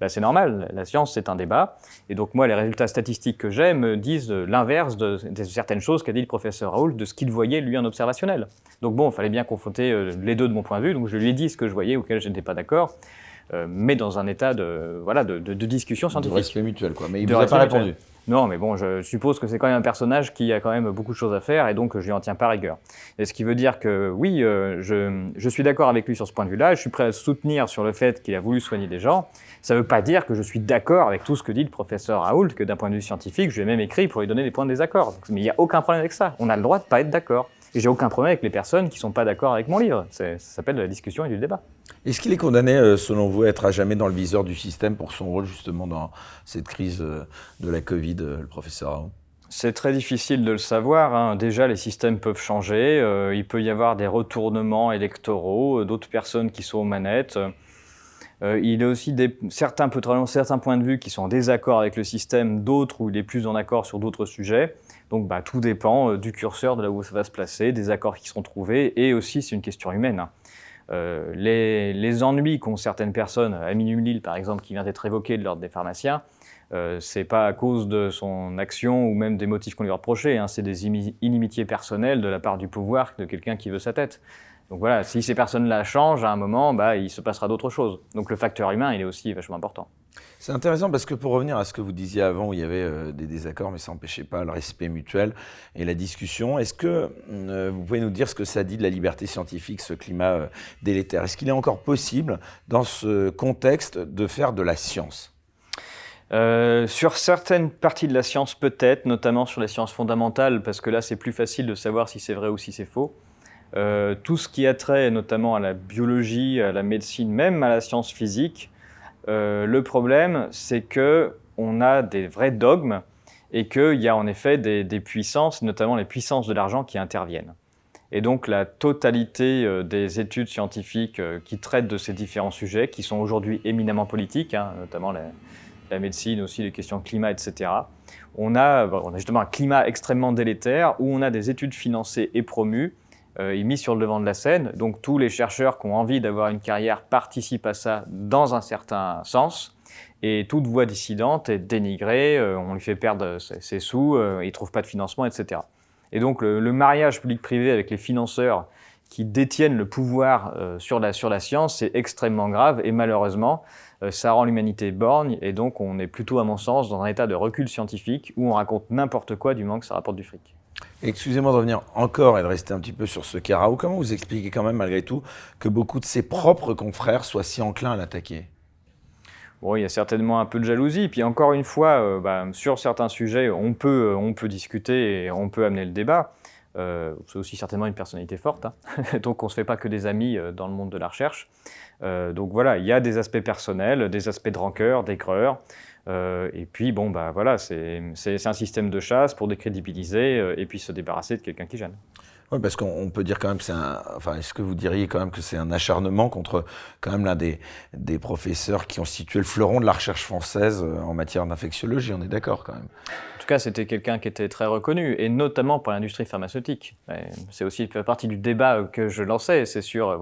Ben, c'est normal, la science, c'est un débat. Et donc moi, les résultats statistiques que j'ai me disent l'inverse de certaines choses qu'a dit le professeur Raoult, de ce qu'il voyait, lui, en observationnel. Donc bon, il fallait bien confronter les deux de mon point de vue, donc je lui ai dit ce que je voyais, auquel je n'étais pas d'accord, mais dans un état de discussion scientifique. De respect mutuel, quoi. Mais il ne vous a pas répondu. Non, mais bon, je suppose que c'est quand même un personnage qui a quand même beaucoup de choses à faire, et donc je lui en tiens pas rigueur. Et ce qui veut dire que oui, je suis d'accord avec lui sur ce point de vue-là, je suis prêt à le soutenir sur le fait qu'il a voulu soigner des gens. Ça ne veut pas dire que je suis d'accord avec tout ce que dit le professeur Raoult, que d'un point de vue scientifique, je lui ai même écrit pour lui donner des points de désaccord. Mais il n'y a aucun problème avec ça. On a le droit de ne pas être d'accord. Et j'ai aucun problème avec les personnes qui ne sont pas d'accord avec mon livre. Ça s'appelle la discussion et du débat. Est-ce qu'il est condamné, selon vous, à être à jamais dans le viseur du système pour son rôle justement dans cette crise de la Covid, le professeur Raoult ? C'est très difficile de le savoir, hein. Déjà, les systèmes peuvent changer. Il peut y avoir des retournements électoraux, d'autres personnes qui sont aux manettes. Il a aussi certains points de vue qui sont en désaccord avec le système, d'autres où il est plus en accord sur d'autres sujets. Donc tout dépend du curseur, de là où ça va se placer, des accords qui seront trouvés, et aussi c'est une question humaine, hein. Les ennuis qu'ont certaines personnes, Aminou Lille par exemple, qui vient d'être évoqué de l'ordre des pharmaciens, c'est pas à cause de son action ou même des motifs qu'on lui a reprochés, hein, c'est des inimitiés personnelles de la part du pouvoir, de quelqu'un qui veut sa tête. Donc voilà, si ces personnes-là changent, à un moment, il se passera d'autres choses. Donc le facteur humain, il est aussi vachement important. C'est intéressant parce que pour revenir à ce que vous disiez avant, où il y avait des désaccords, mais ça n'empêchait pas le respect mutuel et la discussion, est-ce que vous pouvez nous dire ce que ça dit de la liberté scientifique, ce climat délétère ? Est-ce qu'il est encore possible, dans ce contexte, de faire de la science ? Sur certaines parties de la science, peut-être, notamment sur les sciences fondamentales, parce que là, c'est plus facile de savoir si c'est vrai ou si c'est faux. Tout ce qui a trait notamment à la biologie, à la médecine, même à la science physique, le problème, c'est qu'on a des vrais dogmes et qu'il y a en effet des puissances, notamment les puissances de l'argent, qui interviennent. Et donc la totalité des études scientifiques qui traitent de ces différents sujets, qui sont aujourd'hui éminemment politiques, hein, notamment la médecine, aussi les questions de climat, etc., on a justement un climat extrêmement délétère où on a des études financées et promues, mis sur le devant de la scène. Donc tous les chercheurs qui ont envie d'avoir une carrière participent à ça dans un certain sens. Et toute voix dissidente est dénigrée, on lui fait perdre ses sous, il ne trouve pas de financement, etc. Et donc le mariage public-privé avec les financeurs qui détiennent le pouvoir sur la science, c'est extrêmement grave. Et malheureusement, ça rend l'humanité borgne. Et donc on est plutôt, à mon sens, dans un état de recul scientifique où on raconte n'importe quoi du moment que ça rapporte du fric. Excusez-moi de revenir encore et de rester un petit peu sur ce cas Raoult. Comment vous expliquez quand même, malgré tout, que beaucoup de ses propres confrères soient si enclins à l'attaquer ? Bon, il y a certainement un peu de jalousie. Puis encore une fois, sur certains sujets, on peut discuter et on peut amener le débat. C'est aussi certainement une personnalité forte, hein. Donc on ne se fait pas que des amis dans le monde de la recherche. Donc voilà, il y a des aspects personnels, des aspects de rancœur, d'aigreur. Et puis voilà, c'est un système de chasse pour décrédibiliser et puis se débarrasser de quelqu'un qui gêne. Oui, parce qu'on peut dire quand même que est-ce que vous diriez quand même que c'est un acharnement contre quand même l'un des professeurs qui ont situé le fleuron de la recherche française en matière d'infectiologie, on est d'accord quand même. En tout cas, c'était quelqu'un qui était très reconnu, et notamment pour l'industrie pharmaceutique. C'est aussi fait partie du débat que je lançais, c'est sur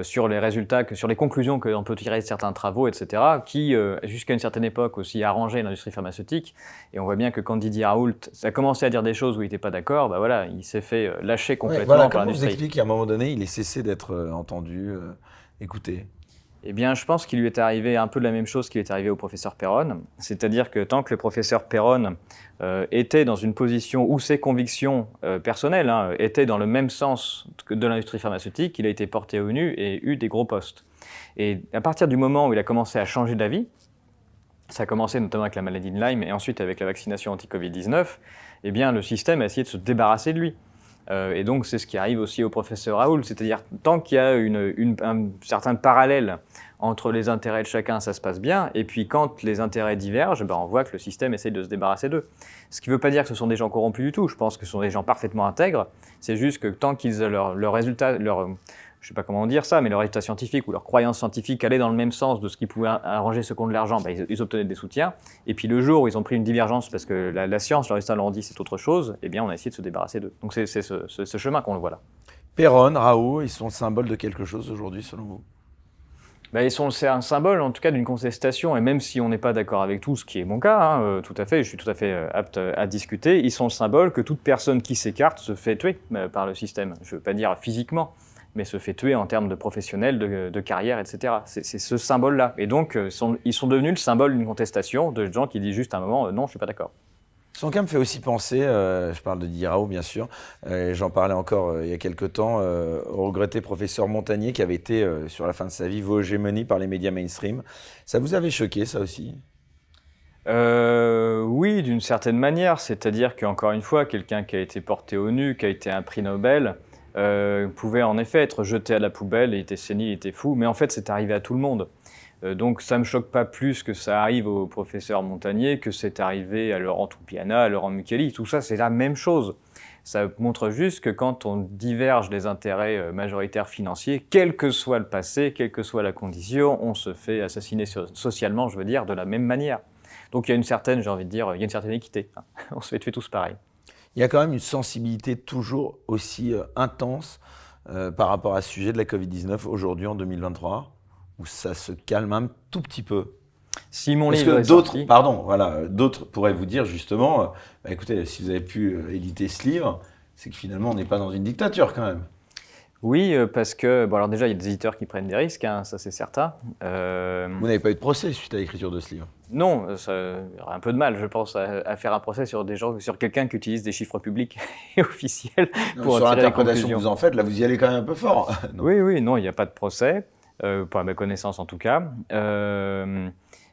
sur les résultats, sur les conclusions que l'on peut tirer de certains travaux, etc., qui, jusqu'à une certaine époque aussi, arrangeaient l'industrie pharmaceutique. Et on voit bien que quand Didier Raoult a commencé à dire des choses où il n'était pas d'accord, il s'est fait lâcher complètement par l'industrie. Comment vous expliquez qu'à un moment donné, il ait cessé d'être entendu, écouté ? Eh bien, je pense qu'il lui est arrivé un peu de la même chose qui lui est arrivé au professeur Perron. C'est-à-dire que tant que le professeur Perron était dans une position où ses convictions personnelles étaient dans le même sens que de l'industrie pharmaceutique, il a été porté au nu et eu des gros postes. Et à partir du moment où il a commencé à changer d'avis, ça a commencé notamment avec la maladie de Lyme et ensuite avec la vaccination anti-Covid-19, eh bien, le système a essayé de se débarrasser de lui. Et donc, c'est ce qui arrive aussi au professeur Raoul, c'est-à-dire tant qu'il y a un certain parallèle entre les intérêts de chacun, ça se passe bien, et puis quand les intérêts divergent, on voit que le système essaie de se débarrasser d'eux. Ce qui ne veut pas dire que ce sont des gens corrompus du tout, je pense que ce sont des gens parfaitement intègres, c'est juste que tant qu'ils ont leur résultat, je ne sais pas comment dire ça, mais leur résultat scientifique ou leur croyance scientifique allait dans le même sens de ce qui pouvait arranger ceux qui ont de l'argent, ils obtenaient des soutiens. Et puis le jour où ils ont pris une divergence parce que la science, le résultat leur dit c'est autre chose, eh bien on a essayé de se débarrasser d'eux. Donc c'est ce chemin qu'on le voit là. Péronne, Raoult, ils sont le symbole de quelque chose aujourd'hui selon vous? C'est un symbole en tout cas d'une contestation, et même si on n'est pas d'accord avec tout, ce qui est mon cas, tout à fait, je suis tout à fait apte à discuter, ils sont le symbole que toute personne qui s'écarte se fait tuer par le système. Je ne veux pas dire physiquement, mais se fait tuer en termes de professionnels, de carrière, etc. C'est ce symbole-là. Et donc, ils sont devenus le symbole d'une contestation de gens qui disent juste à un moment non, je ne suis pas d'accord. Son cas me fait aussi penser, je parle de Didier Raoult bien sûr, j'en parlais encore il y a quelques temps, au regretté professeur Montagnier qui avait été, sur la fin de sa vie, voué aux hégémonies par les médias mainstream. Ça vous avait choqué, ça aussi? Oui, d'une certaine manière. C'est-à-dire qu'encore une fois, quelqu'un qui a été porté au nu, qui a été un prix Nobel, pouvait en effet être jeté à la poubelle, il était sénile, il était fou, mais en fait c'est arrivé à tout le monde. Donc ça ne me choque pas plus que ça arrive au professeur Montagnier, que c'est arrivé à Laurent Toupiana, à Laurent Micheli, tout ça c'est la même chose. Ça montre juste que quand on diverge des intérêts majoritaires financiers, quel que soit le passé, quelle que soit la condition, on se fait assassiner socialement, je veux dire, de la même manière. Donc il y a une certaine, j'ai envie de dire, il y a une certaine équité. On se fait tuer tous pareil. Il y a quand même une sensibilité toujours aussi intense par rapport à ce sujet de la Covid-19 aujourd'hui en 2023, où ça se calme un tout petit peu. Si mon Parce livre que est sorti... d'autres pourraient vous dire justement, écoutez, si vous avez pu éditer ce livre, c'est que finalement on n'est pas dans une dictature quand même. Oui, parce que, alors déjà il y a des éditeurs qui prennent des risques, ça c'est certain. Vous n'avez pas eu de procès suite à l'écriture de ce livre? Non, ça il y aurait un peu de mal, je pense, à faire un procès sur quelqu'un qui utilise des chiffres publics et officiels pour sur tirer des l'interprétation conclusions. que vous en faites, là vous y allez quand même un peu fort. Oui, non, il n'y a pas de procès, pas à ma connaissance en tout cas.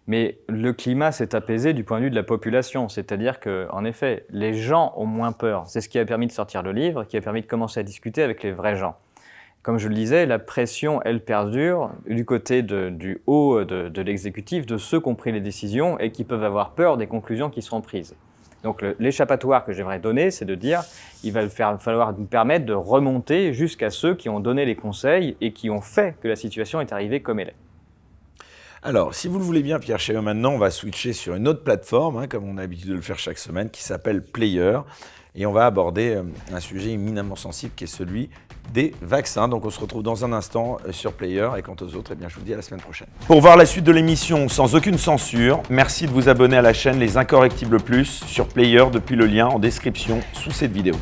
Mais le climat s'est apaisé du point de vue de la population, c'est-à-dire qu'en effet, les gens ont moins peur. C'est ce qui a permis de sortir le livre, qui a permis de commencer à discuter avec les vrais gens. Comme je le disais, la pression, elle perdure du côté du haut de l'exécutif, de ceux qui ont pris les décisions et qui peuvent avoir peur des conclusions qui seront prises. Donc l'échappatoire que j'aimerais donner, c'est de dire qu'il va falloir nous permettre de remonter jusqu'à ceux qui ont donné les conseils et qui ont fait que la situation est arrivée comme elle est. Alors, si vous le voulez bien, Pierre Chaillot, maintenant, on va switcher sur une autre plateforme, comme on a l'habitude de le faire chaque semaine, qui s'appelle Player. Et on va aborder un sujet éminemment sensible qui est celui des vaccins. Donc on se retrouve dans un instant sur Player. Et quant aux autres, je vous dis à la semaine prochaine. Pour voir la suite de l'émission sans aucune censure, merci de vous abonner à la chaîne Les Incorrectibles Plus sur Player depuis le lien en description sous cette vidéo.